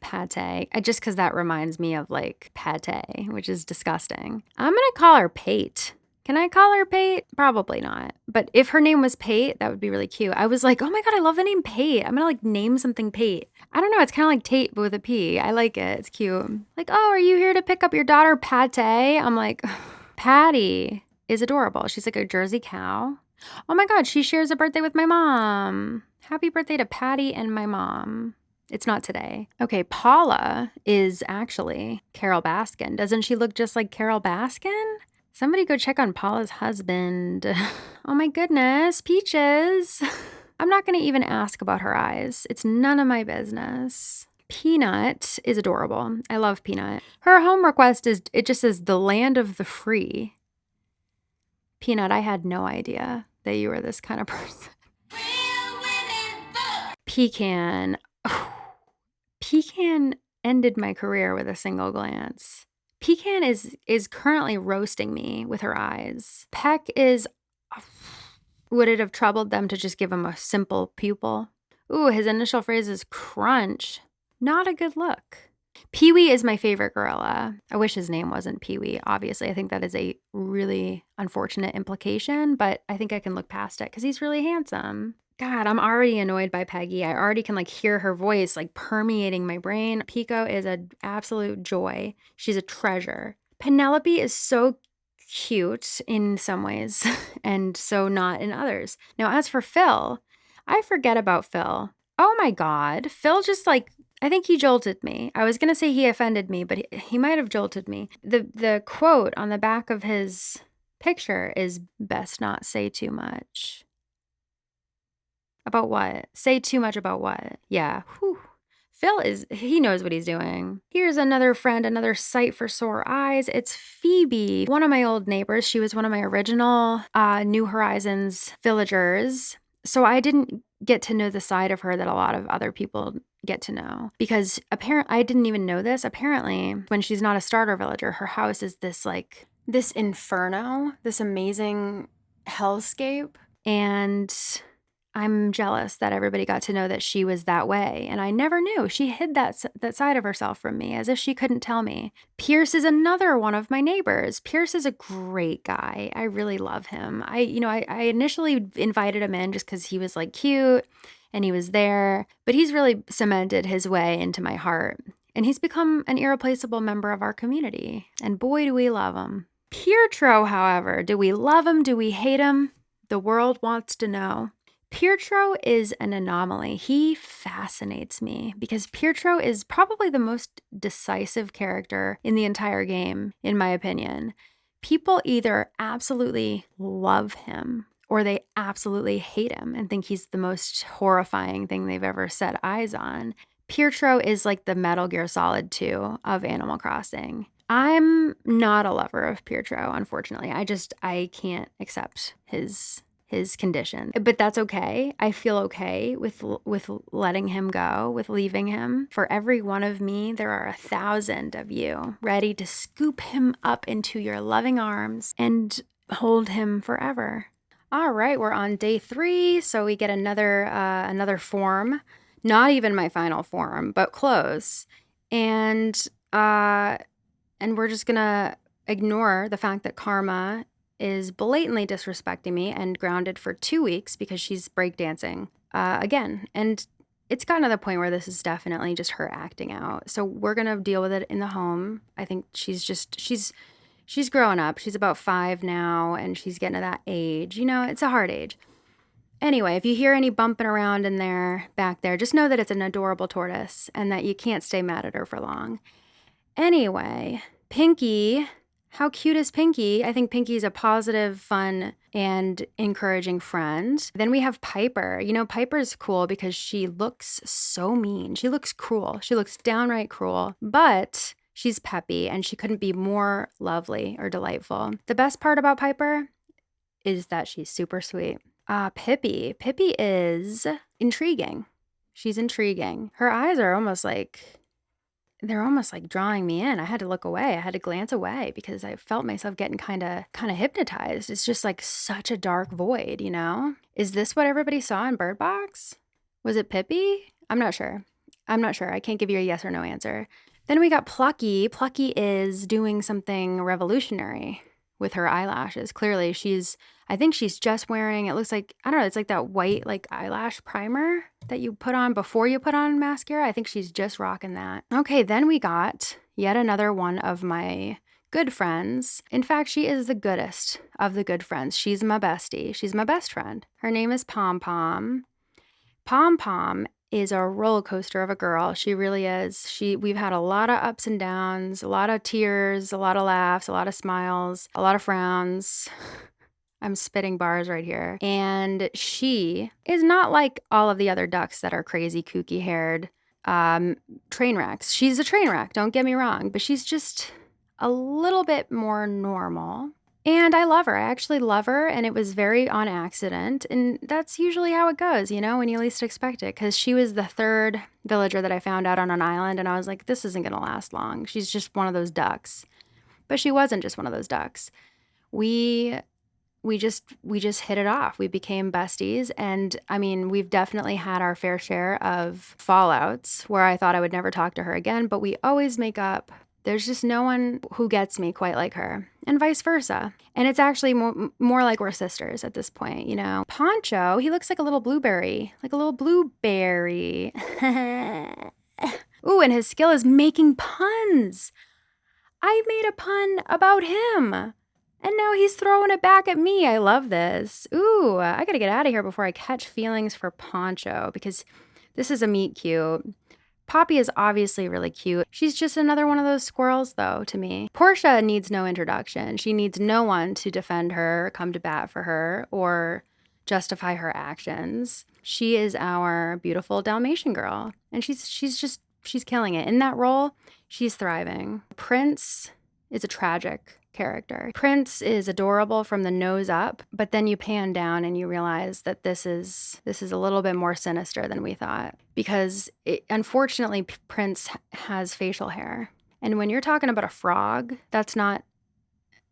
Pate. Just because that reminds me of pate, which is disgusting. I'm gonna call her Pate. Can I call her Pate? Probably not. But if her name was Pate, that would be really cute. I was like, oh my God, I love the name Pate. I'm gonna name something Pate. I don't know, it's kind of like Tate, but with a P. I like it, it's cute. Oh, are you here to pick up your daughter Pate? I'm like, Patty is adorable. She's like a Jersey cow. Oh my God, she shares a birthday with my mom. Happy birthday to Patty and my mom. It's not today. Okay, Paula is actually Carol Baskin. Doesn't she look just like Carol Baskin? Somebody go check on Paula's husband. Oh my goodness, Peaches. I'm not going to even ask about her eyes. It's none of my business. Peanut is adorable. I love Peanut. Her home request it just says the land of the free. Peanut, I had no idea that you were this kind of person. Pecan. Oh, Pecan ended my career with a single glance. Pecan is currently roasting me with her eyes. Peck is... Would it have troubled them to just give him a simple pupil? Ooh, his initial phrase is crunch. Not a good look. Pee-wee is my favorite gorilla. I wish his name wasn't Pee-wee, obviously. I think that is a really unfortunate implication, but I think I can look past it because he's really handsome. God, I'm already annoyed by Peggy. I already can hear her voice permeating my brain. Pico is an absolute joy. She's a treasure. Penelope is so cute in some ways and so not in others. Now, as for Phil, I forget about Phil. Oh my God. Phil just I think he jolted me. I was going to say he offended me, but he might have jolted me. The quote on the back of his picture is best not say too much. About what? Say too much about what? Yeah. Whew. He knows what he's doing. Here's another friend, another sight for sore eyes. It's Phoebe, one of my old neighbors. She was one of my original New Horizons villagers. So I didn't get to know the side of her that a lot of other people get to know, because apparently I didn't even know this. Apparently, when she's not a starter villager, her house is this inferno, this amazing hellscape. And I'm jealous that everybody got to know that she was that way, and I never knew. She hid that side of herself from me, as if she couldn't tell me. Pierce is another one of my neighbors. Pierce is a great guy. I really love him. I initially invited him in just because he was like cute and he was there, but he's really cemented his way into my heart, and he's become an irreplaceable member of our community, and boy, do we love him. Pietro, however, do we love him? Do we hate him? The world wants to know. Pietro is an anomaly. He fascinates me because Pietro is probably the most decisive character in the entire game, in my opinion. People either absolutely love him or they absolutely hate him and think he's the most horrifying thing they've ever set eyes on. Pietro is like the Metal Gear Solid 2 of Animal Crossing. I'm not a lover of Pietro, unfortunately. I can't accept his condition. But that's okay. I feel okay with letting him go, with leaving him. For every one of me, there are 1,000 of you ready to scoop him up into your loving arms and hold him forever. All right, we're on day 3, so we get another form. Not even my final form, but close. And we're just gonna ignore the fact that Karma is blatantly disrespecting me and grounded for 2 weeks because she's breakdancing again. And it's gotten to the point where this is definitely just her acting out. So we're going to deal with it in the home. I think she's growing up. She's about 5 now, and she's getting to that age. You know, it's a hard age. Anyway, if you hear any bumping around in there, back there, just know that it's an adorable tortoise and that you can't stay mad at her for long. Anyway, Pinky. How cute is Pinky? I think Pinky is a positive, fun, and encouraging friend. Then we have Piper. You know, Piper's cool because she looks so mean. She looks cruel. She looks downright cruel, but she's peppy and she couldn't be more lovely or delightful. The best part about Piper is that she's super sweet. Pippi. Pippi is intriguing. She's intriguing. Her eyes are almost like... they're almost like drawing me in. I had to look away. I had to glance away because I felt myself getting kind of hypnotized. It's just like such a dark void, you know? Is this what everybody saw in Bird Box? Was it Pippi? I'm not sure. I can't give you a yes or no answer. Then we got Plucky. Plucky is doing something revolutionary with her eyelashes. Clearly, I think she's just wearing, it looks like, I don't know, it's like that white like eyelash primer that you put on before you put on mascara. I think she's just rocking that. Okay, then we got yet another one of my good friends. In fact, she is the goodest of the good friends. She's my bestie. She's my best friend. Her name is Pom Pom. Pom Pom is a roller coaster of a girl. She really is. We've had a lot of ups and downs, a lot of tears, a lot of laughs, a lot of smiles, a lot of frowns. I'm spitting bars right here. And she is not like all of the other ducks that are crazy, kooky haired train wrecks. She's a train wreck, don't get me wrong, but she's just a little bit more normal. And I love her. I actually love her, and it was very on accident. And that's usually how it goes, you know, when you least expect it. Because she was the 3rd villager that I found out on an island, and I was like, this isn't going to last long. She's just one of those ducks. But she wasn't just one of those ducks. We just hit it off. We became besties. And I mean, we've definitely had our fair share of fallouts where I thought I would never talk to her again, but we always make up. There's just no one who gets me quite like her, and vice versa. And it's actually more like we're sisters at this point, you know. Poncho, he looks like a little blueberry, Ooh, and his skill is making puns. I made a pun about him, and now he's throwing it back at me. I love this. Ooh, I gotta get out of here before I catch feelings for Poncho, because this is a meet cute. Poppy is obviously really cute. She's just another one of those squirrels, though, to me. Portia needs no introduction. She needs no one to defend her, come to bat for her, or justify her actions. She is our beautiful Dalmatian girl, and she's killing it. In that role, she's thriving. Prince is a tragic character. Prince is adorable from the nose up, but then you pan down and you realize that this is a little bit more sinister than we thought, because unfortunately Prince has facial hair. And when you're talking about a frog, that's not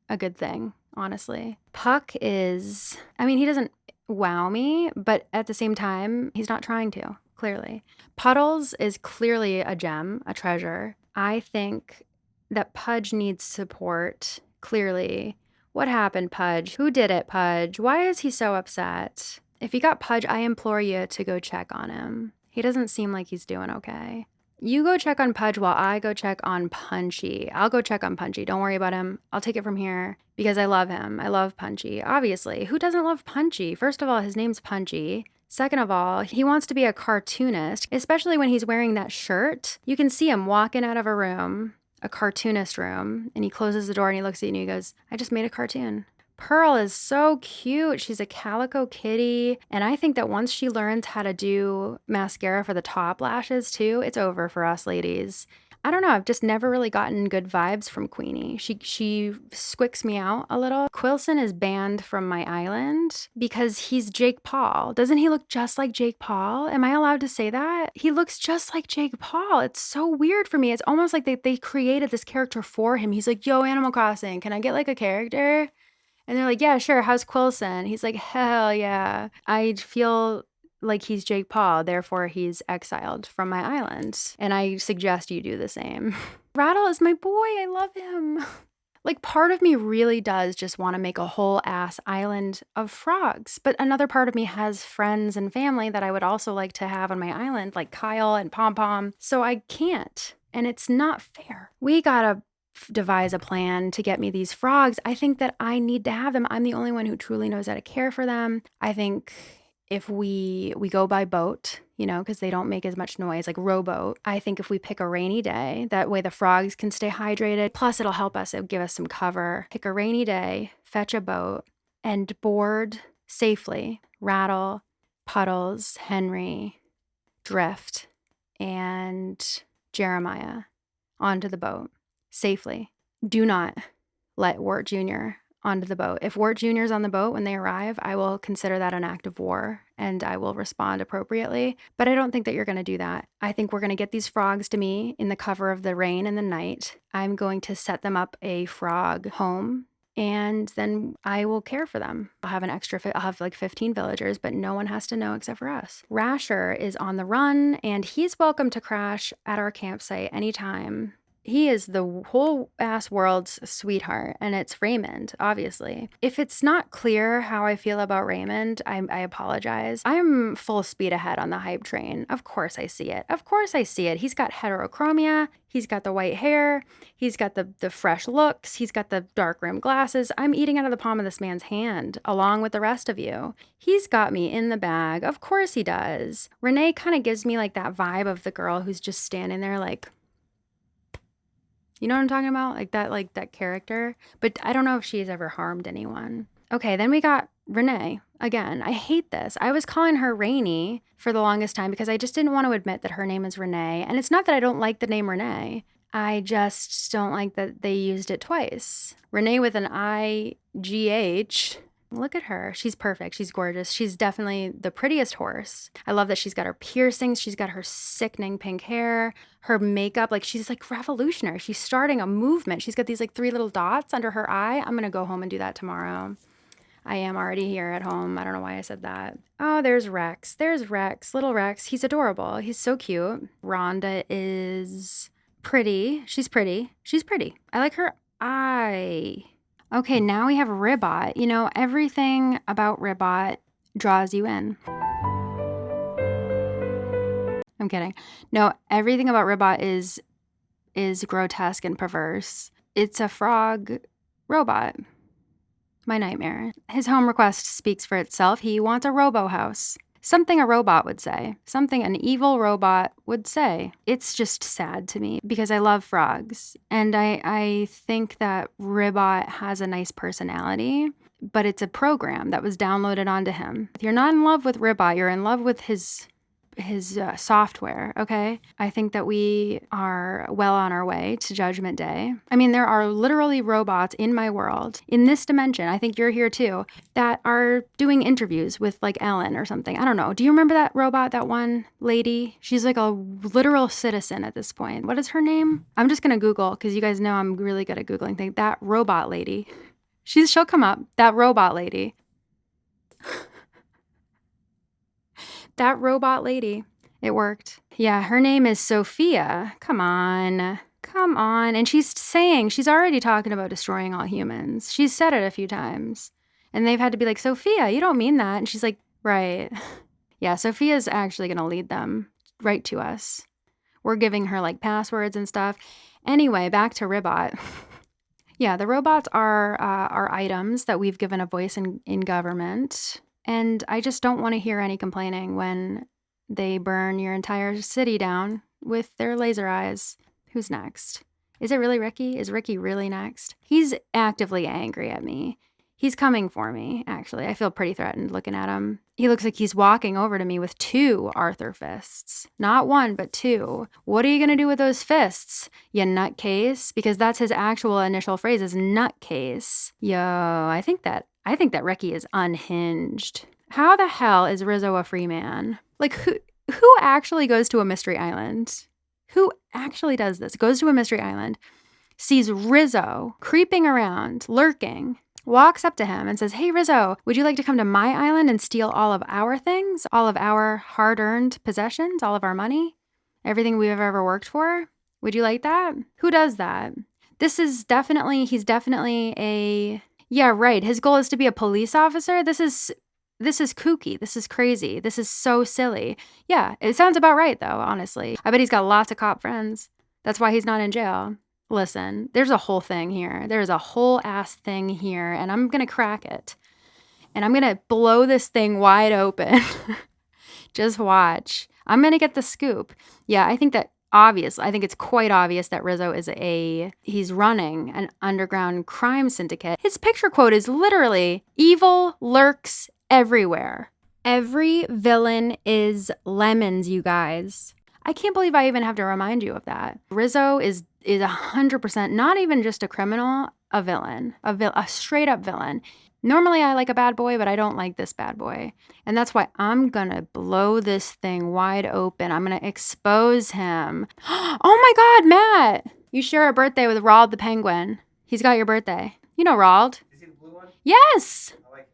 a good thing, honestly. Puck is, I mean, he doesn't wow me, but at the same time, he's not trying to, clearly. Puddles is clearly a gem, a treasure. I think that Pudge needs support, clearly. What happened, Pudge? Who did it, Pudge? Why is he so upset? If you got Pudge, I implore you to go check on him. He doesn't seem like he's doing okay. You go check on Pudge while I go check on Punchy. I'll go check on Punchy. Don't worry about him. I'll take it from here because I love him. I love Punchy. Obviously, who doesn't love Punchy? First of all, his name's Punchy. Second of all, he wants to be a cartoonist, especially when he's wearing that shirt. You can see him walking out of a room, a cartoonist room, and he closes the door and he looks at you and he goes, I just made a cartoon. Pearl is so cute. She's a calico kitty. And I think that once she learns how to do mascara for the top lashes too, it's over for us ladies. I don't know. I've just never really gotten good vibes from Queenie. She squicks me out a little. Quilson is banned from my island because he's Jake Paul. Doesn't he look just like Jake Paul? Am I allowed to say that? He looks just like Jake Paul. It's so weird for me. It's almost like they created this character for him. He's like, yo, Animal Crossing, can I get like a character? And they're like, yeah, sure. How's Quilson? He's like, hell yeah. I feel like he's Jake Paul, therefore he's exiled from my island. And I suggest you do the same. Rattle is my boy. I love him. Like, part of me really does just want to make a whole ass island of frogs. But another part of me has friends and family that I would also like to have on my island, like Kyle and Pom Pom. So I can't. And it's not fair. We gotta devise a plan to get me these frogs. I think that I need to have them. I'm the only one who truly knows how to care for them. I think if we go by boat, you know, because they don't make as much noise, like rowboat. I think if we pick a rainy day, that way the frogs can stay hydrated. Plus it'll help us, it'll give us some cover. Pick a rainy day, fetch a boat, and board safely Rattle, Puddles, Henry, Drift, and Jeremiah onto the boat. Safely. Do not let Wart Jr. onto the boat. If Wart Jr. is on the boat when they arrive, I will consider that an act of war and I will respond appropriately. But I don't think that you're going to do that. I think we're going to get these frogs to me in the cover of the rain and the night. I'm going to set them up a frog home and then I will care for them. I'll have like 15 villagers, but no one has to know except for us. Rasher is on the run and he's welcome to crash at our campsite anytime. He is the whole ass world's sweetheart, and it's Raymond, obviously. If it's not clear how I feel about Raymond, I apologize. I'm full speed ahead on the hype train. Of course I see it. Of course I see it. He's got heterochromia. He's got the white hair. He's got the fresh looks. He's got the dark rimmed glasses. I'm eating out of the palm of this man's hand, along with the rest of you. He's got me in the bag. Of course he does. Renee kind of gives me like that vibe of the girl who's just standing there like, you know what I'm talking about? Like that character. But I don't know if she's ever harmed anyone. Okay, then we got Renee. Again, I hate this. I was calling her Rainy for the longest time because I just didn't want to admit that her name is Renee. And it's not that I don't like the name Renee. I just don't like that they used it twice. Renee with an I-G-H. Look at her. She's perfect. She's gorgeous. She's definitely the prettiest horse. I love that she's got her piercings. She's got her sickening pink hair, her makeup. Like, she's like revolutionary. She's starting a movement. She's got these like 3 little dots under her eye. I'm going to go home and do that tomorrow. I am already here at home. I don't know why I said that. Oh, there's Rex. There's Rex. Little Rex. He's adorable. He's so cute. Rhonda is pretty. She's pretty. She's pretty. I like her eye. Okay, now we have Ribbot. You know, everything about Ribbot draws you in. I'm kidding. No, everything about Ribbot is grotesque and perverse. It's a frog robot. My nightmare. His home request speaks for itself. He wants a robo house. Something a robot would say. Something an evil robot would say. It's just sad to me because I love frogs. And I think that Ribbot has a nice personality, but it's a program that was downloaded onto him. If you're not in love with Ribbot, you're in love with his software, okay? I think that we are well on our way to Judgment Day. I mean, there are literally robots in my world, in this dimension, I think you're here too, that are doing interviews with like Ellen or something. I don't know. Do you remember that robot, that one lady? She's like a literal citizen at this point. What is her name? I'm just gonna Google, because you guys know I'm really good at Googling things. That robot lady. She'll come up. That robot lady. That robot lady. It worked. Yeah, her name is Sophia. Come on. Come on. And she's already talking about destroying all humans. She's said it a few times. And they've had to be like, Sophia, you don't mean that. And she's like, right. Yeah, Sophia's actually going to lead them right to us. We're giving her like passwords and stuff. Anyway, back to Ribbot. Yeah, the robots are items that we've given a voice in government. And I just don't want to hear any complaining when they burn your entire city down with their laser eyes. Who's next? Is it really Ricky? Is Ricky really next? He's actively angry at me. He's coming for me, actually. I feel pretty threatened looking at him. He looks like he's walking over to me with 2 Arthur fists. Not 1, but 2. What are you going to do with those fists, you nutcase? Because that's his actual initial phrase is nutcase. Yo, I think that Ricky is unhinged. How the hell is Rizzo a free man? Like, who actually goes to a mystery island? Who actually does this? Goes to a mystery island, sees Rizzo creeping around, lurking, walks up to him and says, hey, Rizzo, would you like to come to my island and steal all of our things, all of our hard-earned possessions, all of our money, everything we've ever worked for? Would you like that? Who does that? He's definitely yeah, right. His goal is to be a police officer. This is kooky. This is crazy. This is so silly. Yeah, it sounds about right, though, honestly. I bet he's got lots of cop friends. That's why he's not in jail. Listen, there's a whole thing here. There's a whole ass thing here, and I'm going to crack it. And I'm going to blow this thing wide open. Just watch. I'm going to get the scoop. Yeah, I think it's quite obvious that Rizzo he's running an underground crime syndicate. His picture quote is literally, evil lurks everywhere. Every villain is lemons, you guys. I can't believe I even have to remind you of that. Rizzo is 100% not even just a criminal, a villain, a straight up villain. Normally I like a bad boy, but I don't like this bad boy. And that's why I'm gonna blow this thing wide open. I'm gonna expose him. Oh my God, Matt! You share a birthday with Rald the penguin. He's got your birthday. You know Rald. Is he the blue one? Yes! I like him.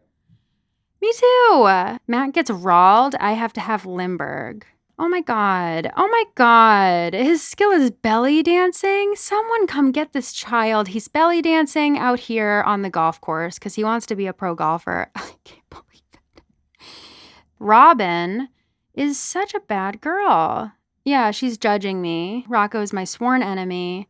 Me too. Matt gets Rald. I have to have Limburg. Oh my God. Oh my God. His skill is belly dancing. Someone come get this child. He's belly dancing out here on the golf course because he wants to be a pro golfer. I can't believe it. Robin is such a bad girl. Yeah, she's judging me. Rocco is my sworn enemy.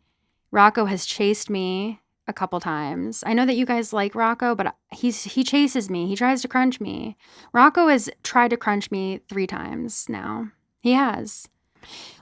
Rocco has chased me a couple times. I know that you guys like Rocco, but he chases me. He tries to crunch me. Rocco has tried to crunch me 3 times now. He has.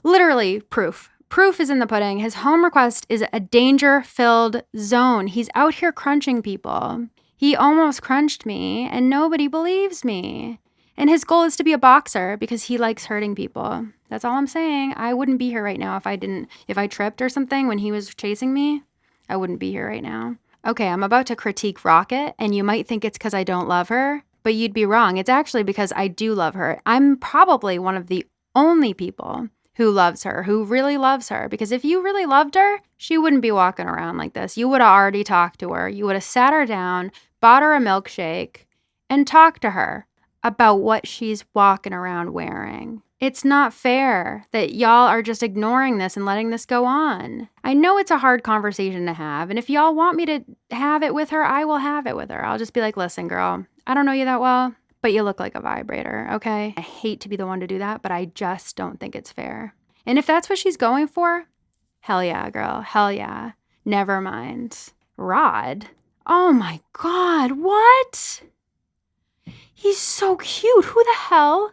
Literally, proof. Proof is in the pudding. His home request is a danger-filled zone. He's out here crunching people. He almost crunched me, and nobody believes me. And his goal is to be a boxer because he likes hurting people. That's all I'm saying. I wouldn't be here right now if I tripped or something when he was chasing me. I wouldn't be here right now. Okay, I'm about to critique Rocket, and you might think it's because I don't love her, but you'd be wrong. It's actually because I do love her. I'm probably one of the only people who loves her, who really loves her. Because if you really loved her, she wouldn't be walking around like this. You would have already talked to her. You would have sat her down, bought her a milkshake, and talked to her about what she's walking around wearing. It's not fair that y'all are just ignoring this and letting this go on. I know it's a hard conversation to have, and if y'all want me to have it with her, I will have it with her. I'll just be like, listen, girl, I don't know you that well, but you look like a vibrator, okay? I hate to be the one to do that, but I just don't think it's fair. And if that's what she's going for, hell yeah, girl, hell yeah. Never mind. Rod? Oh my God, what? He's so cute. Who the hell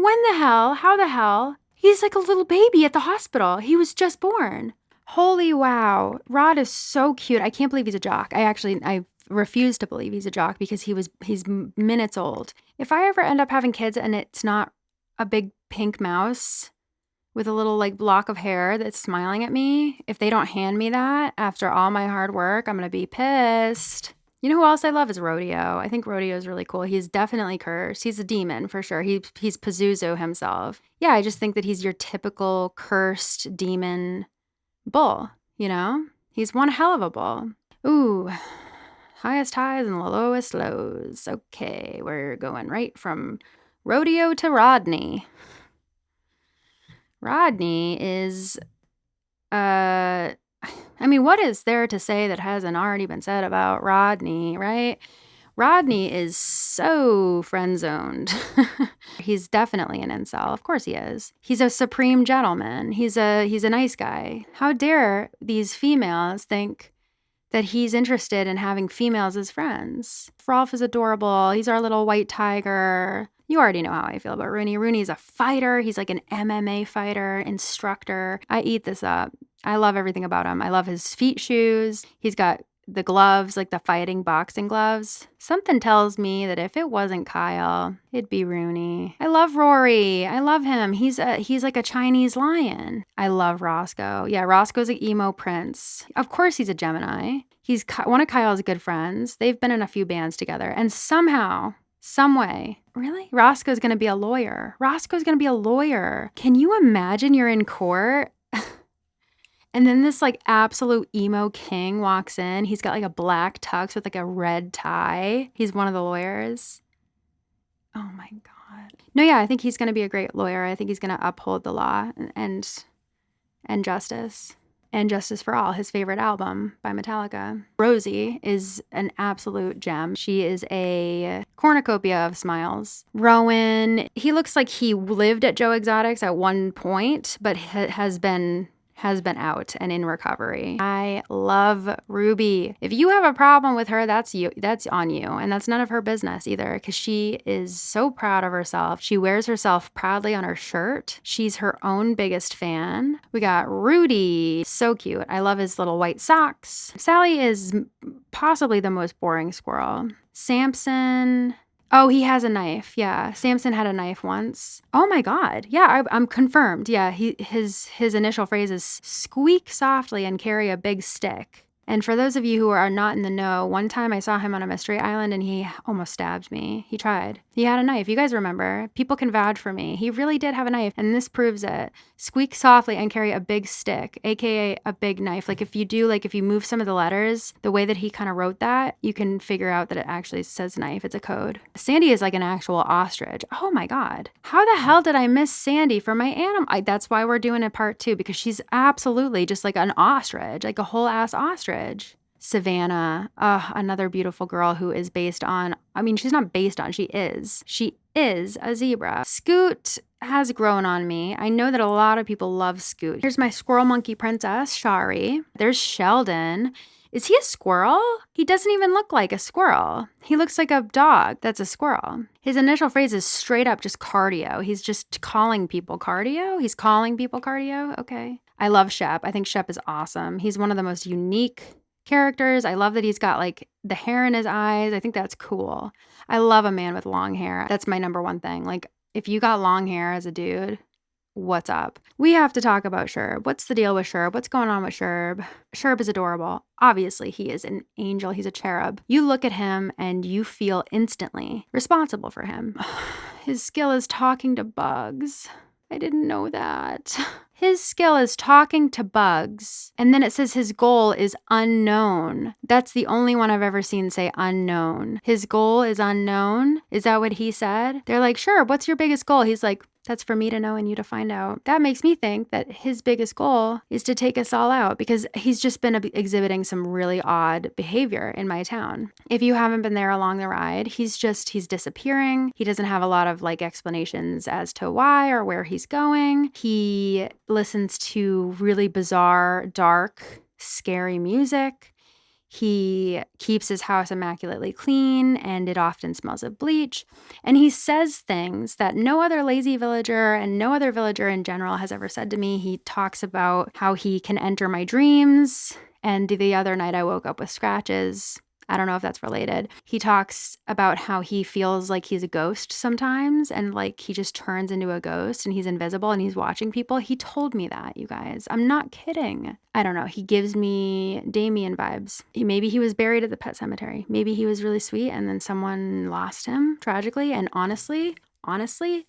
When the hell? How the hell? He's like a little baby at the hospital. He was just born. Holy wow. Rod is so cute. I can't believe he's a jock. I refuse to believe he's a jock because he's minutes old. If I ever end up having kids and it's not a big pink mouse with a little like block of hair that's smiling at me, if they don't hand me that after all my hard work, I'm going to be pissed. You know who else I love is Rodeo. I think Rodeo is really cool. He's definitely cursed. He's a demon for sure. He's Pazuzu himself. Yeah, I just think that he's your typical cursed demon bull, you know? He's one hell of a bull. Ooh, highest highs and lowest lows. Okay, we're going right from Rodeo to Rodney. Rodney is, I mean, what is there to say that hasn't already been said about Rodney, right? Rodney is so friend-zoned. He's definitely an incel. Of course he is. He's a supreme gentleman. He's a nice guy. How dare these females think that he's interested in having females as friends? Rolf is adorable. He's our little white tiger. You already know how I feel about Rooney. Rooney's a fighter. He's like an MMA fighter, instructor. I eat this up. I love everything about him. I love his feet shoes. He's got the gloves, like the fighting boxing gloves. Something tells me that if it wasn't Kyle, it'd be Rooney. I love Rory. I love him. He's like a Chinese lion. I love Roscoe. Yeah, Roscoe's an emo prince. Of course he's a Gemini. He's one of Kyle's good friends. They've been in a few bands together. And somehow, some way, really? Roscoe's gonna be a lawyer. Roscoe's gonna be a lawyer. Can you imagine you're in court? And then this like absolute emo king walks in. He's got like a black tux with like a red tie. He's one of the lawyers. Oh my God. No, yeah, I think he's going to be a great lawyer. I think he's going to uphold the law and justice. And Justice for All, his favorite album by Metallica. Rosie is an absolute gem. She is a cornucopia of smiles. Rowan, he looks like he lived at Joe Exotics at one point, but has been out and in recovery. I love Ruby. If you have a problem with her, that's on you. And that's none of her business either, because she is so proud of herself. She wears herself proudly on her shirt. She's her own biggest fan. We got Rudy. So cute. I love his little white socks. Sally is possibly the most boring squirrel. Samson. Oh, he has a knife. Yeah. Samson had a knife once. Oh my God. Yeah, I'm confirmed. Yeah, his initial phrase is squeak softly and carry a big stick. And for those of you who are not in the know, one time I saw him on a mystery island and he almost stabbed me. He tried. He had a knife. You guys remember. People can vouch for me. He really did have a knife, and this proves it. Squeak softly and carry a big stick, aka a big knife. Like if you move some of the letters, the way that he kind of wrote that, you can figure out that it actually says knife. It's a code. Sandy is like an actual ostrich. Oh my God. How the hell did I miss Sandy for my animal? That's why we're doing a part 2, because she's absolutely just like an ostrich, like a whole ass ostrich. Savannah, another beautiful girl who is based on, she's not based on, she is a zebra. Scoot has grown on me. I know that a lot of people love Scoot. Here's my squirrel monkey princess, Shari. There's Sheldon. Is he a squirrel? He doesn't even look like a squirrel. He looks like a dog that's a squirrel. His initial phrase is straight up just cardio. He's just calling people cardio. He's calling people cardio. Okay. I love Shep. I think Shep is awesome. He's one of the most unique characters. I love that he's got like the hair in his eyes. I think that's cool. I love a man with long hair. That's my number one thing. Like if you got long hair as a dude, what's up? We have to talk about Sherb. What's the deal with Sherb? What's going on with Sherb? Sherb is adorable. Obviously, he is an angel. He's a cherub. You look at him and you feel instantly responsible for him. His skill is talking to bugs. I didn't know that. His skill is talking to bugs. And then it says his goal is unknown. That's the only one I've ever seen say unknown. His goal is unknown. Is that what he said? They're like, sure, what's your biggest goal? He's like, that's for me to know and you to find out. That makes me think that his biggest goal is to take us all out, because he's just been exhibiting some really odd behavior in my town. If you haven't been there along the ride, he's disappearing. He doesn't have a lot of like explanations as to why or where he's going. He listens to really bizarre, dark, scary music. He keeps his house immaculately clean, and it often smells of bleach. And he says things that no other lazy villager and no other villager in general has ever said to me. He talks about how he can enter my dreams. And the other night I woke up with scratches. I don't know if that's related. He talks about how he feels like he's a ghost sometimes and like he just turns into a ghost and he's invisible and he's watching people. He told me that, you guys. I'm not kidding. I don't know. He gives me Damien vibes. Maybe he was buried at the pet cemetery. Maybe he was really sweet and then someone lost him tragically. And honestly,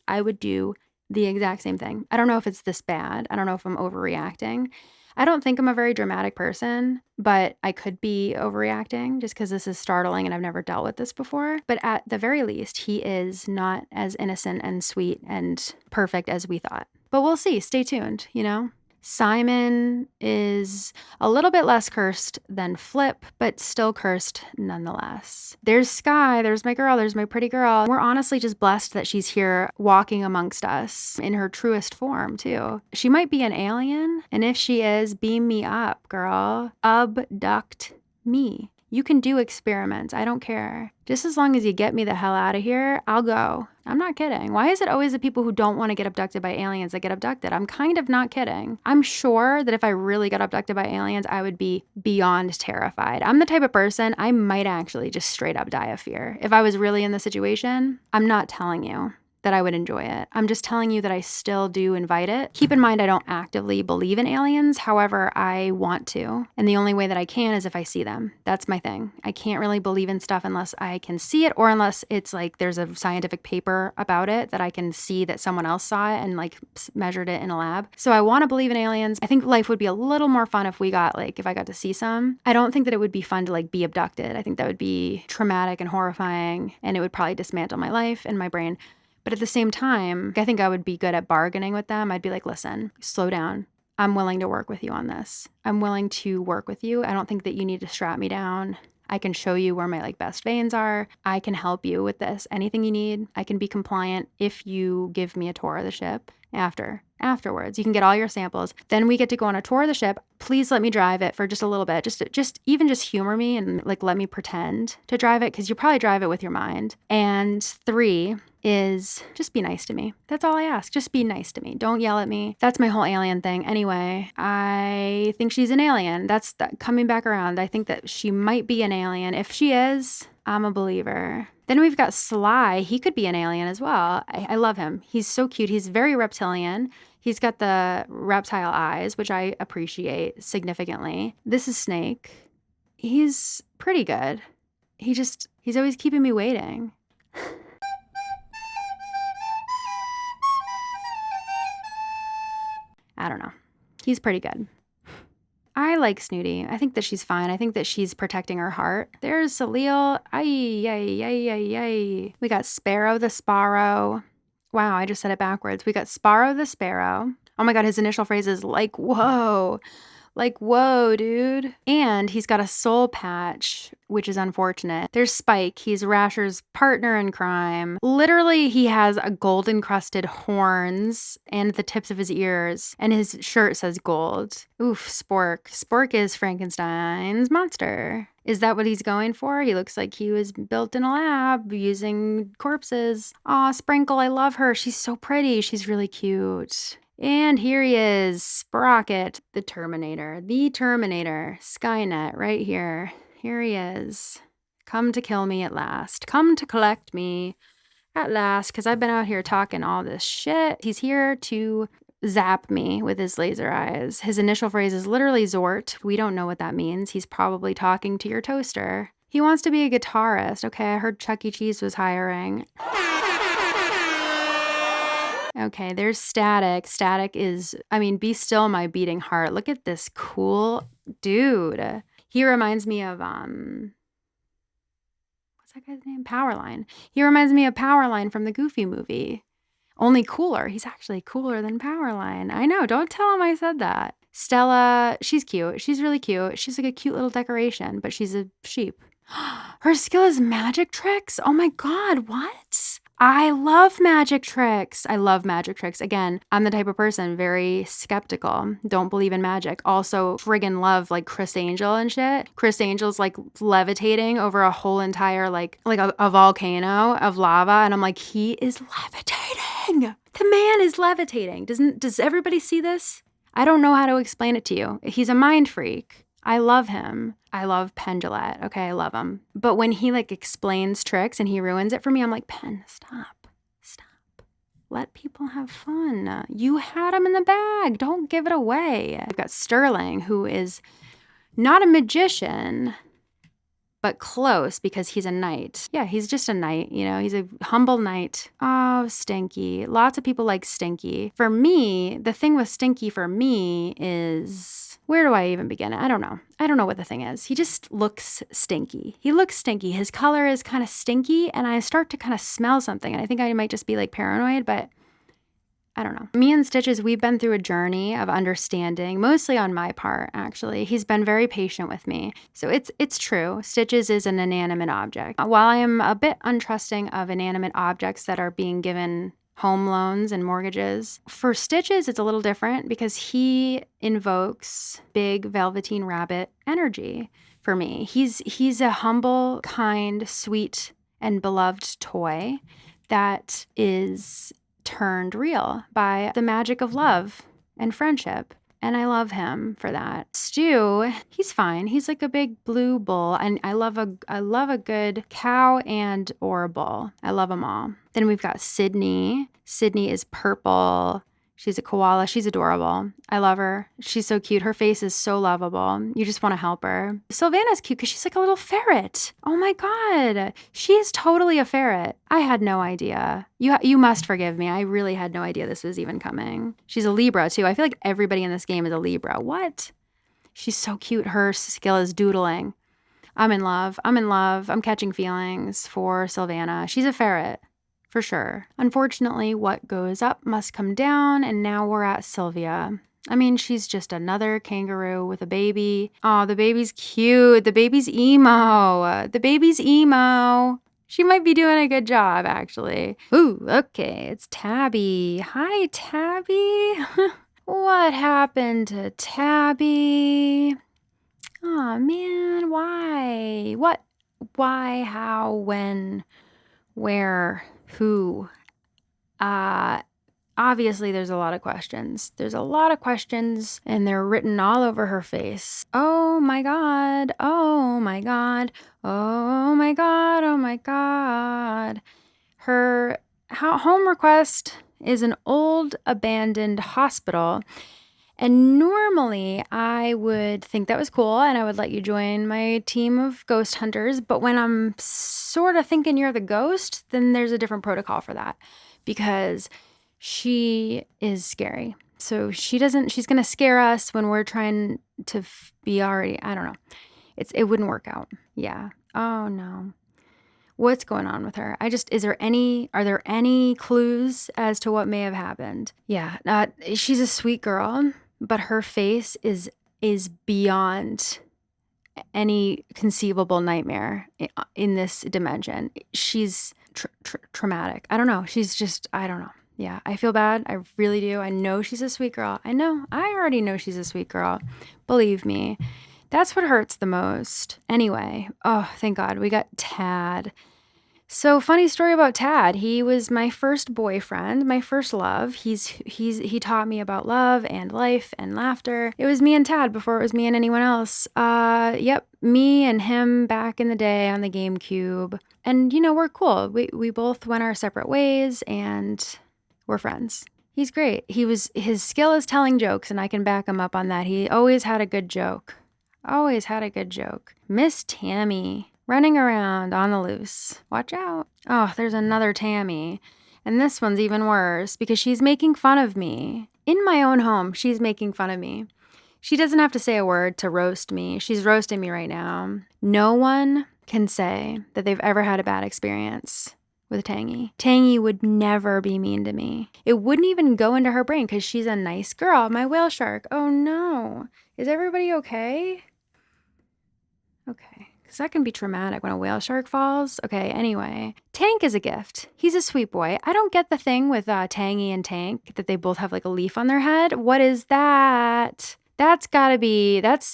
I would do the exact same thing. I don't know if it's this bad. I don't know if I'm overreacting. I don't think I'm a very dramatic person, but I could be overreacting just because this is startling and I've never dealt with this before. But at the very least, he is not as innocent and sweet and perfect as we thought. But we'll see. Stay tuned, you know? Simon is a little bit less cursed than Flip, but still cursed nonetheless. There's Sky, there's my girl, there's my pretty girl. We're honestly just blessed that she's here walking amongst us in her truest form, too. She might be an alien, and if she is, beam me up, girl. Abduct me. You can do experiments. I don't care. Just as long as you get me the hell out of here, I'll go. I'm not kidding. Why is it always the people who don't want to get abducted by aliens that get abducted? I'm kind of not kidding. I'm sure that if I really got abducted by aliens, I would be beyond terrified. I'm the type of person, I might actually just straight up die of fear. If I was really in the situation, I'm not telling you that I would enjoy it. I'm just telling you that I still do invite it. Keep in mind, I don't actively believe in aliens. However, I want to. And the only way that I can is if I see them. That's my thing. I can't really believe in stuff unless I can see it or unless it's like there's a scientific paper about it that I can see that someone else saw it and like measured it in a lab. So I want to believe in aliens. I think life would be a little more fun if I got to see some. I don't think that it would be fun to like be abducted. I think that would be traumatic and horrifying and it would probably dismantle my life and my brain. But at the same time, I think I would be good at bargaining with them. I'd be like, listen, slow down. I'm willing to work with you on this. I'm willing to work with you. I don't think that you need to strap me down. I can show you where my like best veins are. I can help you with this. Anything you need. I can be compliant if you give me a tour of the ship afterwards. You can get all your samples. Then we get to go on a tour of the ship. Please let me drive it for just a little bit. Just humor me and like let me pretend to drive it because you probably drive it with your mind. And 3 is just be nice to me. That's all I ask. Just be nice to me. Don't yell at me. That's my whole alien thing. Anyway, I think she's an alien. That's coming back around. I think that she might be an alien. If she is, I'm a believer. Then we've got Sly. He could be an alien as well. I love him. He's so cute. He's very reptilian. He's got the reptile eyes, which I appreciate significantly. This is Snake. He's pretty good. He's always keeping me waiting. I don't know. He's pretty good. I like Snooty. I think that she's fine. I think that she's protecting her heart. There's Salil. Ay. We got Sparrow the Sparrow. Wow, I just said it backwards. We got Sparrow the Sparrow. Oh my God, his initial phrase is like, whoa. Like, whoa, dude. And he's got a soul patch, which is unfortunate. There's Spike. He's Rasher's partner in crime. Literally, he has a gold-encrusted horns and the tips of his ears, and his shirt says gold. Oof, Spork. Spork is Frankenstein's monster. Is that what he's going for? He looks like he was built in a lab using corpses. Aw, Sprinkle, I love her. She's so pretty. She's really cute. And here he is, Sprocket, the Terminator, Skynet, right here. Here he is. Come to kill me at last. Come to collect me at last, because I've been out here talking all this shit. He's here to zap me with his laser eyes. His initial phrase is literally Zort. We don't know what that means. He's probably talking to your toaster. He wants to be a guitarist. Okay, I heard Chuck E. Cheese was hiring. Okay, there's Static. Static is, be still my beating heart. Look at this cool dude. He reminds me of, what's that guy's name? Powerline. He reminds me of Powerline from the Goofy movie. Only cooler. He's actually cooler than Powerline. I know, don't tell him I said that. Stella, she's cute. She's really cute. She's like a cute little decoration, but she's a sheep. Her skill is magic tricks? Oh my God, what? I love magic tricks. I love magic tricks. Again, I'm the type of person very skeptical. Don't believe in magic. Also, friggin' love like Chris Angel and shit. Chris Angel's like levitating over a whole entire like a volcano of lava, and I'm like, he is levitating. The man is levitating. Does everybody see this? I don't know how to explain it to you. He's a mind freak. I love him. I love Pendulette. Okay, I love him. But when he like explains tricks and he ruins it for me, I'm like, Pen, stop. Stop. Let people have fun. You had him in the bag. Don't give it away. I've got Sterling, who is not a magician, but close because he's a knight. Yeah, he's just a knight, you know, he's a humble knight. Oh, Stinky. Lots of people like Stinky. For me, the thing with Stinky for me is, where do I even begin? I don't know. I don't know what the thing is. He just looks stinky. He looks stinky. His color is kind of stinky, and I start to kind of smell something. And I think I might just be like paranoid, but I don't know. Me and Stitches, we've been through a journey of understanding, mostly on my part, actually. He's been very patient with me. So it's true. Stitches is an inanimate object. While I am a bit untrusting of inanimate objects that are being given home loans and mortgages, for Stitches, it's a little different because he invokes big velveteen rabbit energy for me. He's a humble, kind, sweet, and beloved toy that is turned real by the magic of love and friendship. And I love him for that. Stu, he's fine. He's like a big blue bull. And I love a good cow and or bull. I love them all. Then we've got Sydney. Sydney is purple. She's a koala. She's adorable. I love her. She's so cute. Her face is so lovable. You just want to help her. Savannah's cute because she's like a little ferret. Oh my God. She is totally a ferret. I had no idea. You must forgive me. I really had no idea this was even coming. She's a Libra too. I feel like everybody in this game is a Libra. What? She's so cute. Her skill is doodling. I'm in love. I'm in love. I'm catching feelings for Savannah. She's a ferret. For sure. Unfortunately, what goes up must come down, and now we're at Sylvia. I mean, she's just another kangaroo with a baby. Oh, the baby's cute. The baby's emo. The baby's emo. She might be doing a good job, actually. Ooh, okay, it's Tabby. Hi, Tabby. What happened to Tabby? Oh, man, why? What? Why? How? When? Where? Who? Obviously there's a lot of questions. There's a lot of questions, and they're written all over her face. Oh my God. Oh my God. Oh my God. Oh my God. Her home request is an old abandoned hospital. And normally I would think that was cool and I would let you join my team of ghost hunters. But when I'm sort of thinking you're the ghost, then there's a different protocol for that because she is scary. So she's going to scare us when we're trying to be already, I don't know. It wouldn't work out. Yeah. Oh no. What's going on with her? are there any clues as to what may have happened? Yeah. She's a sweet girl, but her face is beyond any conceivable nightmare in this dimension. She's traumatic. I don't know. She's just, I don't know. Yeah, I feel bad. I really do. I know she's a sweet girl. I already know she's a sweet girl. Believe me. That's what hurts the most. Anyway, oh, thank God we got Tad. So funny story about Tad. He was my first boyfriend, my first love. He taught me about love and life and laughter. It was me and Tad before it was me and anyone else. Yep, me and him back in the day on the GameCube. And we're cool. We both went our separate ways and we're friends. He's great. His skill is telling jokes, and I can back him up on that. He always had a good joke. Always had a good joke. Miss Tammy. Running around on the loose. Watch out. Oh, there's another Tammy. And this one's even worse because she's making fun of me. In my own home, she's making fun of me. She doesn't have to say a word to roast me. She's roasting me right now. No one can say that they've ever had a bad experience with Tangy. Tangy would never be mean to me. It wouldn't even go into her brain because she's a nice girl. My whale shark. Oh no. Is everybody okay? Okay. because that can be traumatic when a whale shark falls. Okay, anyway. Tank is a gift. He's a sweet boy. I don't get the thing with Tangy and Tank, that they both have like a leaf on their head. What is that? That's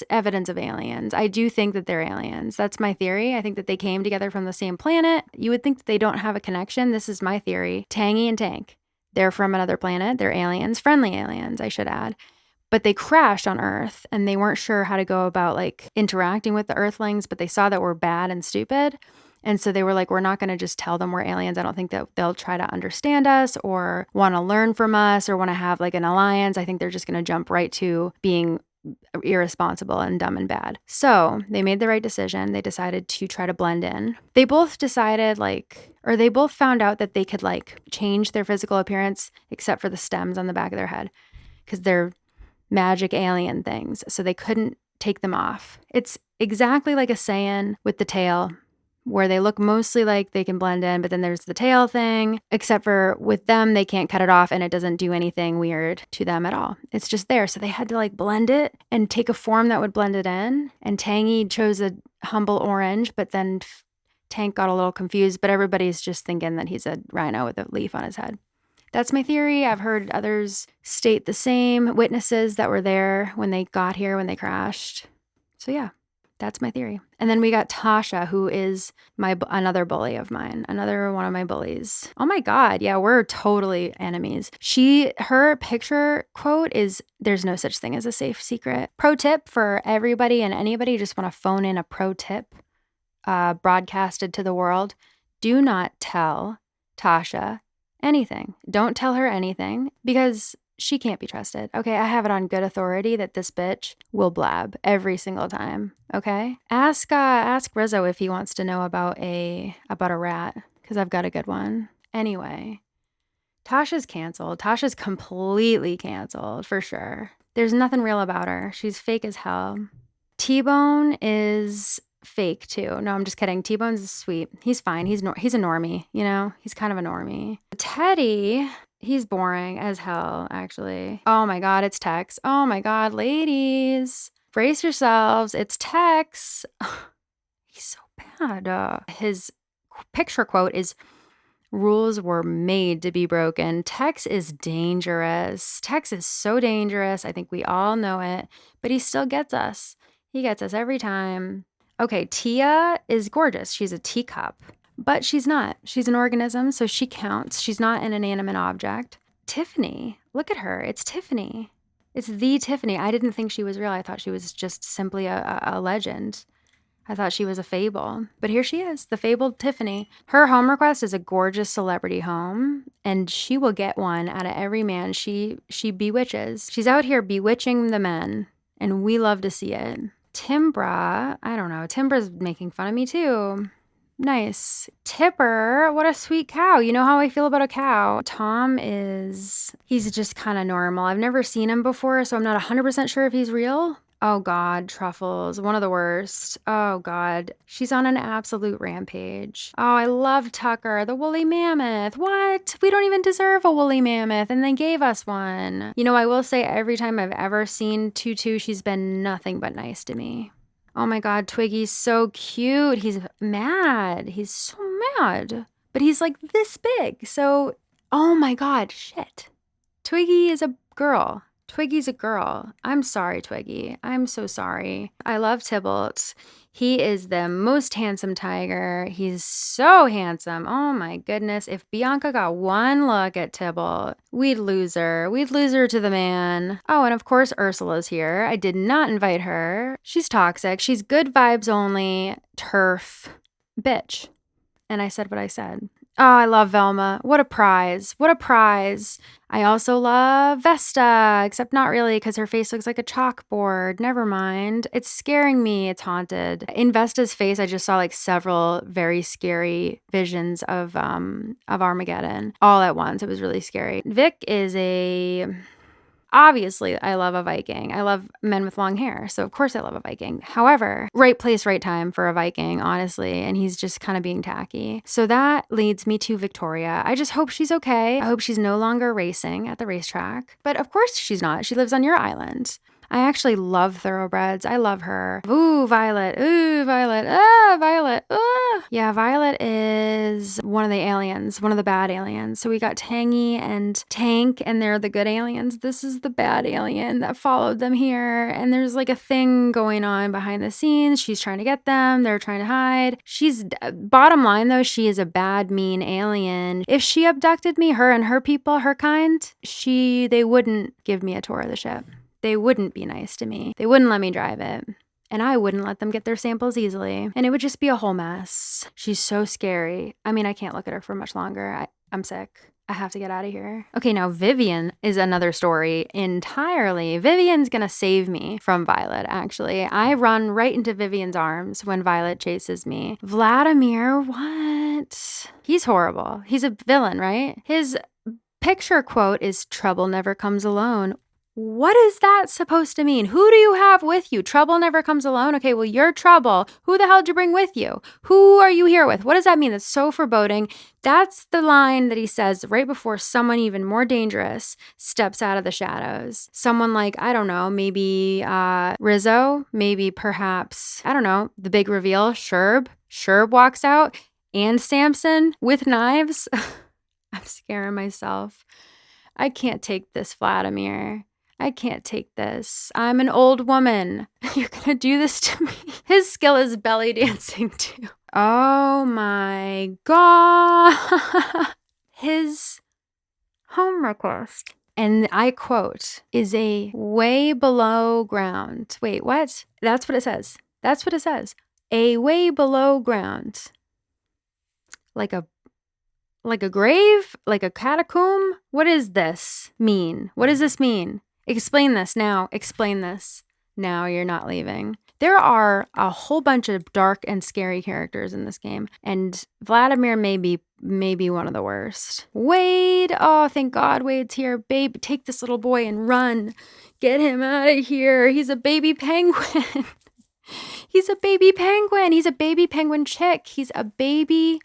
evidence of aliens. I do think that they're aliens. That's my theory. I think that they came together from the same planet. You would think that they don't have a connection. This is my theory. Tangy and Tank. They're from another planet. They're aliens, friendly aliens, I should add. But they crashed on Earth and they weren't sure how to go about like interacting with the Earthlings, but they saw that we're bad and stupid. And so they were like, we're not going to just tell them we're aliens. I don't think that they'll try to understand us or want to learn from us or want to have like an alliance. I think they're just going to jump right to being irresponsible and dumb and bad. So they made the right decision. They decided to try to blend in. They both decided they both found out that they could like change their physical appearance except for the stems on the back of their head because they're magic alien things. So they couldn't take them off. It's exactly like a Saiyan with the tail, where they look mostly like they can blend in, but then there's the tail thing, except for with them, they can't cut it off and it doesn't do anything weird to them at all. It's just there. So they had to like blend it and take a form that would blend it in. And Tangy chose a humble orange, but then Tank got a little confused, but everybody's just thinking that he's a rhino with a leaf on his head. That's my theory. I've heard others state the same, witnesses that were there when they got here, when they crashed. So yeah. That's my theory. And then we got Tasha, who is another bully of mine, another one of my bullies. Oh my God. Yeah, we're totally enemies. Her picture quote is, "There's no such thing as a safe secret." Pro tip for everybody and anybody who just want to phone in a pro tip broadcasted to the world. Do not tell Tasha anything. Don't tell her anything because she can't be trusted. Okay, I have it on good authority that this bitch will blab every single time. Okay, ask Rizzo if he wants to know about a rat, because I've got a good one. Anyway, Tasha's canceled. Tasha's completely canceled for sure. There's nothing real about her. She's fake as hell. T-Bone is fake too. No, I'm just kidding. T-Bone's sweet. He's fine. He's a normie. You know, he's kind of a normie. Teddy. He's boring as hell, actually. Oh my God, it's Tex. Oh my God, ladies, brace yourselves. It's Tex. He's so bad. His picture quote is, "Rules were made to be broken." Tex is dangerous. Tex is so dangerous. I think we all know it, but he still gets us. He gets us every time. Okay, Tia is gorgeous. She's a teacup. But she's not. She's an organism, so she counts. She's not an inanimate object. Tiffany. Look at her. It's Tiffany. It's the Tiffany. I didn't think she was real. I thought she was just simply a legend. I thought she was a fable. But here she is, the fabled Tiffany. Her home request is a gorgeous celebrity home, and she will get one out of every man she bewitches. She's out here bewitching the men, and we love to see it. Timbra. I don't know. Timbra's making fun of me too. Nice. Tipper, what a sweet cow. You know how I feel about a cow. Tom he's just kind of normal. I've never seen him before, so I'm not 100% sure if he's real. Oh God, Truffles, one of the worst. Oh God, she's on an absolute rampage. Oh, I love Tucker, the woolly mammoth. What? We don't even deserve a woolly mammoth, and they gave us one. You know, I will say every time I've ever seen Tutu, she's been nothing but nice to me. Oh my God, Twiggy's so cute. He's mad. He's so mad. But he's like this big. So, oh my God, shit. Twiggy is a girl. Twiggy's a girl. I'm sorry, Twiggy. I'm so sorry. I love Tybalt. He is the most handsome tiger. He's so handsome. Oh my goodness. If Bianca got one look at Tybalt, we'd lose her. We'd lose her to the man. Oh, and of course Ursula's here. I did not invite her. She's toxic. She's good vibes only. Turf. Bitch. And I said what I said. Oh, I love Velma. What a prize. What a prize. I also love Vesta, except not really because her face looks like a chalkboard. Never mind. It's scaring me. It's haunted. In Vesta's face, I just saw like several very scary visions of Armageddon all at once. It was really scary. Vic is obviously, I love a Viking. I love men with long hair, so of course I love a Viking. However, right place, right time for a Viking, honestly, and he's just kind of being tacky. So that leads me to Victoria. I just hope she's okay. I hope she's no longer racing at the racetrack. But of course she's not. She lives on your island. I actually love thoroughbreds. I love her. Ooh, Violet. Ooh, Violet. Ah, Violet. Ah. Yeah, Violet is one of the aliens, one of the bad aliens. So we got Tangy and Tank, and they're the good aliens. This is the bad alien that followed them here. And there's like a thing going on behind the scenes. She's trying to get them. They're trying to hide. Bottom line though, she is a bad, mean alien. If she abducted me, her and her people, her kind, they wouldn't give me a tour of the ship. They wouldn't be nice to me. They wouldn't let me drive it. And I wouldn't let them get their samples easily. And it would just be a whole mess. She's so scary. I mean, I can't look at her for much longer. I'm sick. I have to get out of here. Okay, now Vivian is another story entirely. Vivian's gonna save me from Violet, actually. I run right into Vivian's arms when Violet chases me. Vladimir, what? He's horrible. He's a villain, right? His picture quote is "Trouble never comes alone." What is that supposed to mean? Who do you have with you? Trouble never comes alone? Okay, well, you're trouble. Who the hell did you bring with you? Who are you here with? What does that mean? That's so foreboding. That's the line that he says right before someone even more dangerous steps out of the shadows. Someone like, I don't know, maybe Rizzo, maybe perhaps, I don't know, the big reveal, Sherb. Sherb walks out, and Samson with knives. I'm scaring myself. I can't take this, Vladimir. I can't take this. I'm an old woman. You're gonna do this to me? His skill is belly dancing too. Oh my God. His home request, and I quote, is a way below ground. Wait, what? That's what it says. That's what it says. A way below ground. Like a grave? Like a catacomb? What does this mean? What does this mean? Explain this now. Explain this now. You're not leaving. There are a whole bunch of dark and scary characters in this game, and Vladimir may be one of the worst. Wade! Oh, thank God Wade's here. Babe, take this little boy and run. Get him out of here. He's a baby penguin. He's a baby penguin. He's a baby penguin chick. He's a baby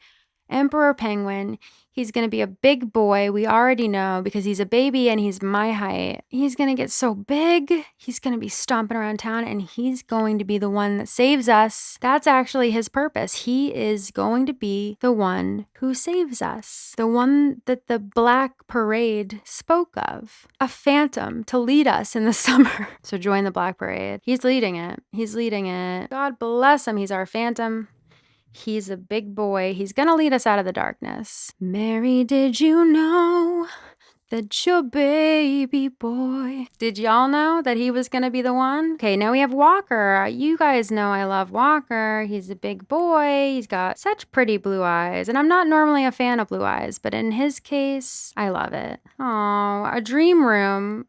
emperor penguin. He's going to be a big boy. We already know because he's a baby and he's my height. He's going to get so big. He's going to be stomping around town and he's going to be the one that saves us. That's actually his purpose. He is going to be the one who saves us. The one that the Black Parade spoke of. A phantom to lead us in the summer. So join the Black Parade. He's leading it. He's leading it. God bless him. He's our phantom. He's a big boy. He's gonna lead us out of the darkness. Mary, did you know that your baby boy... Did y'all know that he was gonna be the one? Okay, now we have Walker. You guys know I love Walker. He's a big boy. He's got such pretty blue eyes. And I'm not normally a fan of blue eyes, but in his case, I love it. Oh, a dream room... ...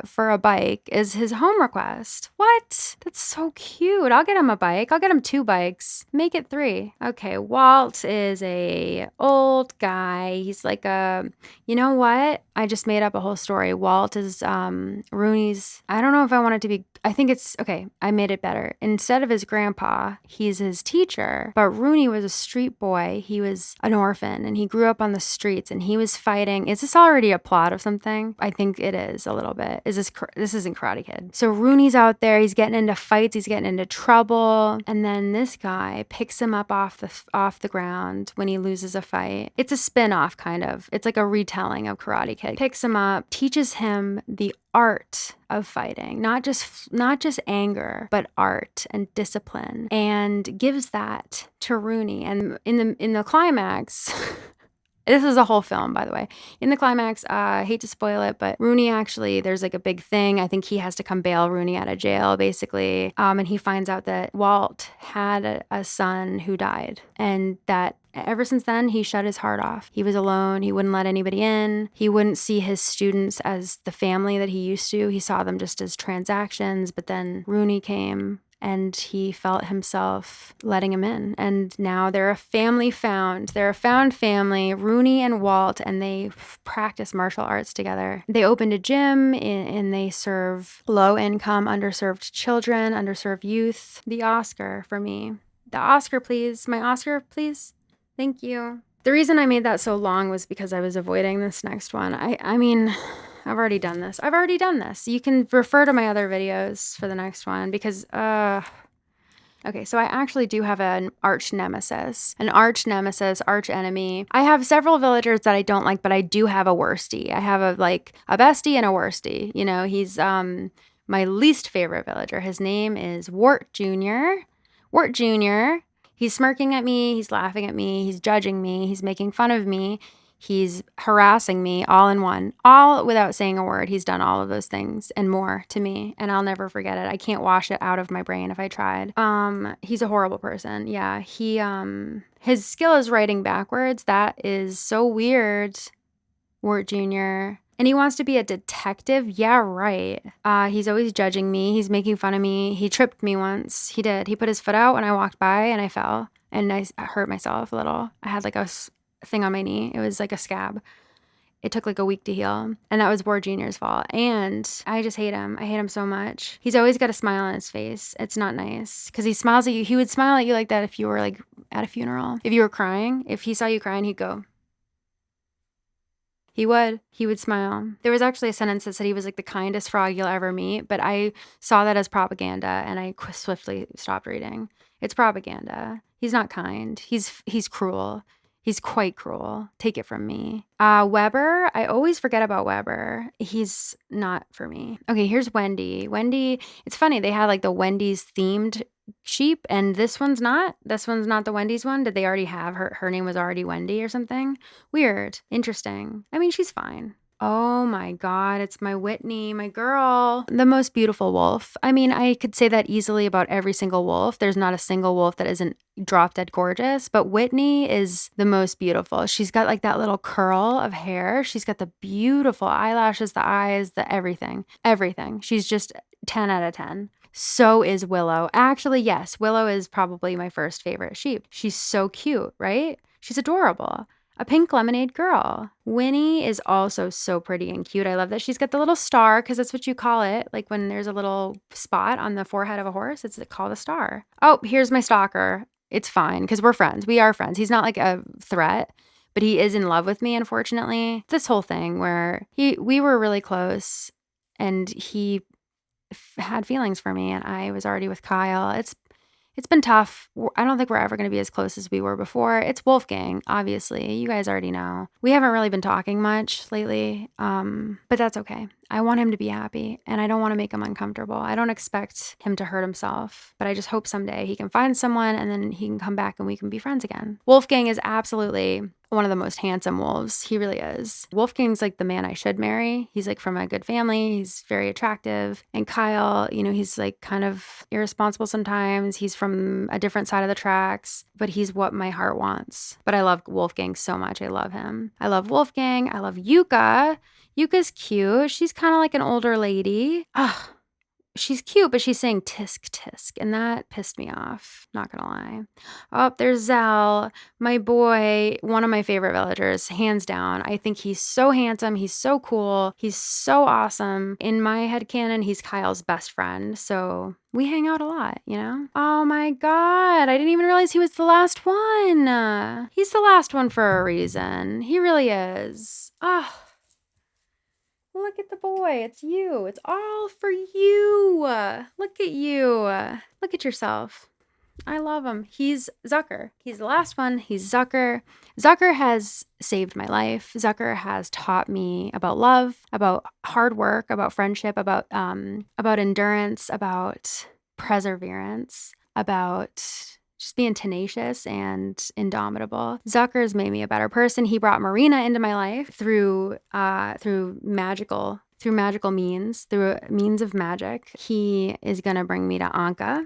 for a bike is his home request. What? That's so cute. I'll get him a bike. I'll get him 2 bikes. Make it 3. Okay, Walt is a old guy. He's like a... You know what? I just made up a whole story. Walt is Rooney's... I don't know if I want it to be... I think it's... Okay, I made it better. Instead of his grandpa, he's his teacher. But Rooney was a street boy. He was an orphan, and he grew up on the streets, and he was fighting... Is this already a plot of something? I think it is a little bit. This isn't Karate Kid. So Rooney's out there. He's getting into fights. He's getting into trouble. And then this guy picks him up off the ground when he loses a fight. It's a spin-off, kind of. It's like a retelling of Karate Kid. Picks him up, teaches him the art of fighting, not just anger, but art and discipline, and gives that to Rooney. And in the climax, this is a whole film, by the way. In the climax, I hate to spoil it, but Rooney actually, there's like a big thing. I think he has to come bail Rooney out of jail, basically. And he finds out that Walt had a son who died, and that ever since then, he shut his heart off. He was alone. He wouldn't let anybody in. He wouldn't see his students as the family that he used to. He saw them just as transactions. But then Rooney came, and he felt himself letting him in. And now they're a family found. They're a found family, Rooney and Walt, and they practice martial arts together. They opened a gym, and they serve low-income, underserved children, underserved youth. The Oscar for me. The Oscar, please. My Oscar, please. Thank you. The reason I made that so long was because I was avoiding this next one. I mean, I've already done this. I've already done this. You can refer to my other videos for the next one because, okay, so I actually do have an arch nemesis, arch enemy. I have several villagers that I don't like, but I do have a worstie. I have a bestie and a worstie. You know, he's my least favorite villager. His name is Wart Jr. Wart Jr. He's smirking at me. He's laughing at me. He's judging me. He's making fun of me. He's harassing me all in one, all without saying a word. He's done all of those things and more to me, and I'll never forget it. I can't wash it out of my brain if I tried. He's a horrible person. Yeah, his skill is writing backwards. That is so weird, Wart Jr. And he wants to be a detective. Yeah, right. He's always judging me. He's making fun of me. He tripped me once. He did. He put his foot out when I walked by and I fell and I hurt myself a little. I had like a thing on my knee. It was like a scab. It took like a week to heal. And that was Ward Jr.'s fault. And I just hate him. I hate him so much. He's always got a smile on his face. It's not nice. Because he smiles at you. He would smile at you like that if you were like at a funeral. If you were crying, if he saw you crying, he'd go. He would smile. There was actually a sentence that said he was like the kindest frog you'll ever meet, but I saw that as propaganda and I swiftly stopped reading. It's propaganda. He's not kind. He's cruel. He's quite cruel. Take it from me. Weber, I always forget about Weber. He's not for me. Okay, here's Wendy. Wendy, it's funny. They had like the Wendy's themed sheep and this one's not. This one's not the Wendy's one. Did they already have her? Her name was already Wendy or something? Weird. Interesting. I mean, she's fine. Oh my God, it's my Whitney, my girl. The most beautiful wolf. I mean, I could say that easily about every single wolf. There's not a single wolf that isn't drop dead gorgeous, but Whitney is the most beautiful. She's got like that little curl of hair. She's got the beautiful eyelashes, the eyes, the everything. Everything. She's just 10 out of 10. So is Willow. Actually, yes, Willow is probably my first favorite sheep. She's so cute, right? She's adorable. A pink lemonade girl. Winnie is also so pretty and cute. I love that she's got the little star because that's what you call it. Like when there's a little spot on the forehead of a horse, it's called a star. Oh, here's my stalker. It's fine because we're friends. We are friends. He's not like a threat, but he is in love with me, unfortunately. This whole thing where we were really close and he had feelings for me and I was already with Kyle. It's been tough. I don't think we're ever going to be as close as we were before. It's Wolfgang, obviously. You guys already know. We haven't really been talking much lately, but that's okay. I want him to be happy, and I don't want to make him uncomfortable. I don't expect him to hurt himself, but I just hope someday he can find someone, and then he can come back and we can be friends again. Wolfgang is absolutely one of the most handsome wolves. He really is. Wolfgang's like the man I should marry. He's like from a good family. He's very attractive. And Kyle, you know, he's like kind of irresponsible sometimes. He's from a different side of the tracks, but he's what my heart wants. But I love Wolfgang so much. I love him. I love Wolfgang. I love Yuka. Yuka's cute. She's kind of like an older lady. Ugh. She's cute, but she's saying tisk tisk, and that pissed me off. Not gonna lie. Oh, there's Zell, my boy, one of my favorite villagers, hands down. I think he's so handsome. He's so cool. He's so awesome. In my headcanon, he's Kyle's best friend, so we hang out a lot, you know? Oh my God, I didn't even realize he was the last one. He's the last one for a reason. He really is. Oh. Look at the boy. It's you. It's all for you. Look at you. Look at yourself. I love him. He's Zucker. He's the last one. He's Zucker. Zucker has saved my life. Zucker has taught me about love, about hard work, about friendship, about endurance, about perseverance, about just being tenacious and indomitable. Zucker's made me a better person. He brought Marina into my life through magical means, through means of magic. He is gonna bring me to Anka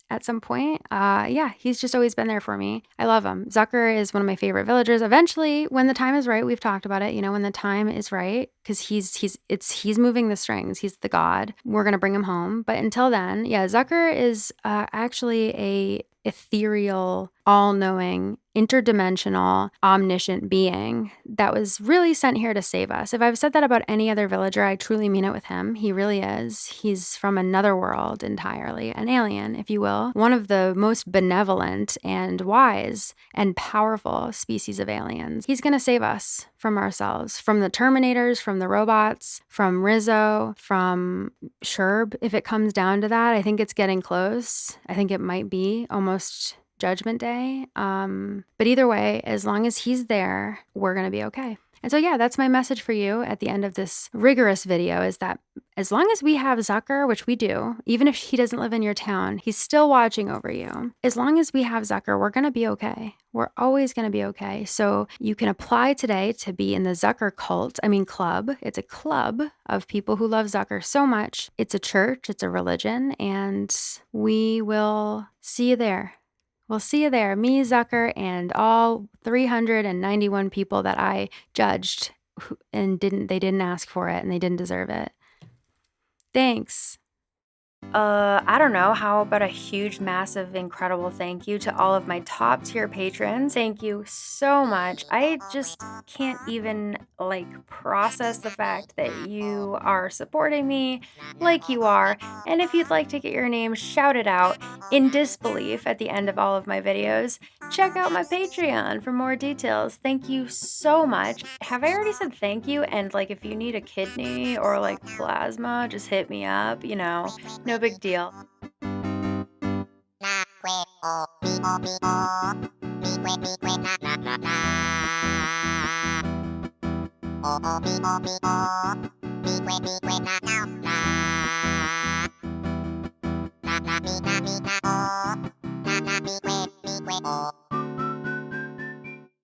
at some point. Yeah, he's just always been there for me. I love him. Zucker is one of my favorite villagers. Eventually, when the time is right, we've talked about it, you know, when the time is right, because he's moving the strings. He's the god. We're gonna bring him home. But until then, yeah, Zucker is actually a ethereal all-knowing, interdimensional, omniscient being that was really sent here to save us. If I've said that about any other villager, I truly mean it with him. He really is. He's from another world entirely, an alien, if you will. One of the most benevolent and wise and powerful species of aliens. He's going to save us from ourselves, from the Terminators, from the robots, from Rizzo, from Sherb. If it comes down to that, I think it's getting close. I think it might be almost Judgment Day. But either way, as long as he's there, we're going to be okay. And so, yeah, that's my message for you at the end of this rigorous video, is that as long as we have Zucker, which we do, even if he doesn't live in your town, he's still watching over you. As long as we have Zucker, we're going to be okay. We're always going to be okay. So you can apply today to be in the Zucker club. It's a club of people who love Zucker so much. It's a church, it's a religion, and we will see you there. We'll see you there, me, Zucker, and all 391 people that I judged and they didn't ask for it and they didn't deserve it. Thanks. I don't know. How about a huge, massive, incredible thank you to all of my top tier patrons? Thank you so much. I just can't even process the fact that you are supporting me like you are. And if you'd like to get your name shouted out in disbelief at the end of all of my videos, check out my Patreon for more details. Thank you so much. Have I already said thank you? And if you need a kidney or plasma, just hit me up, no big deal.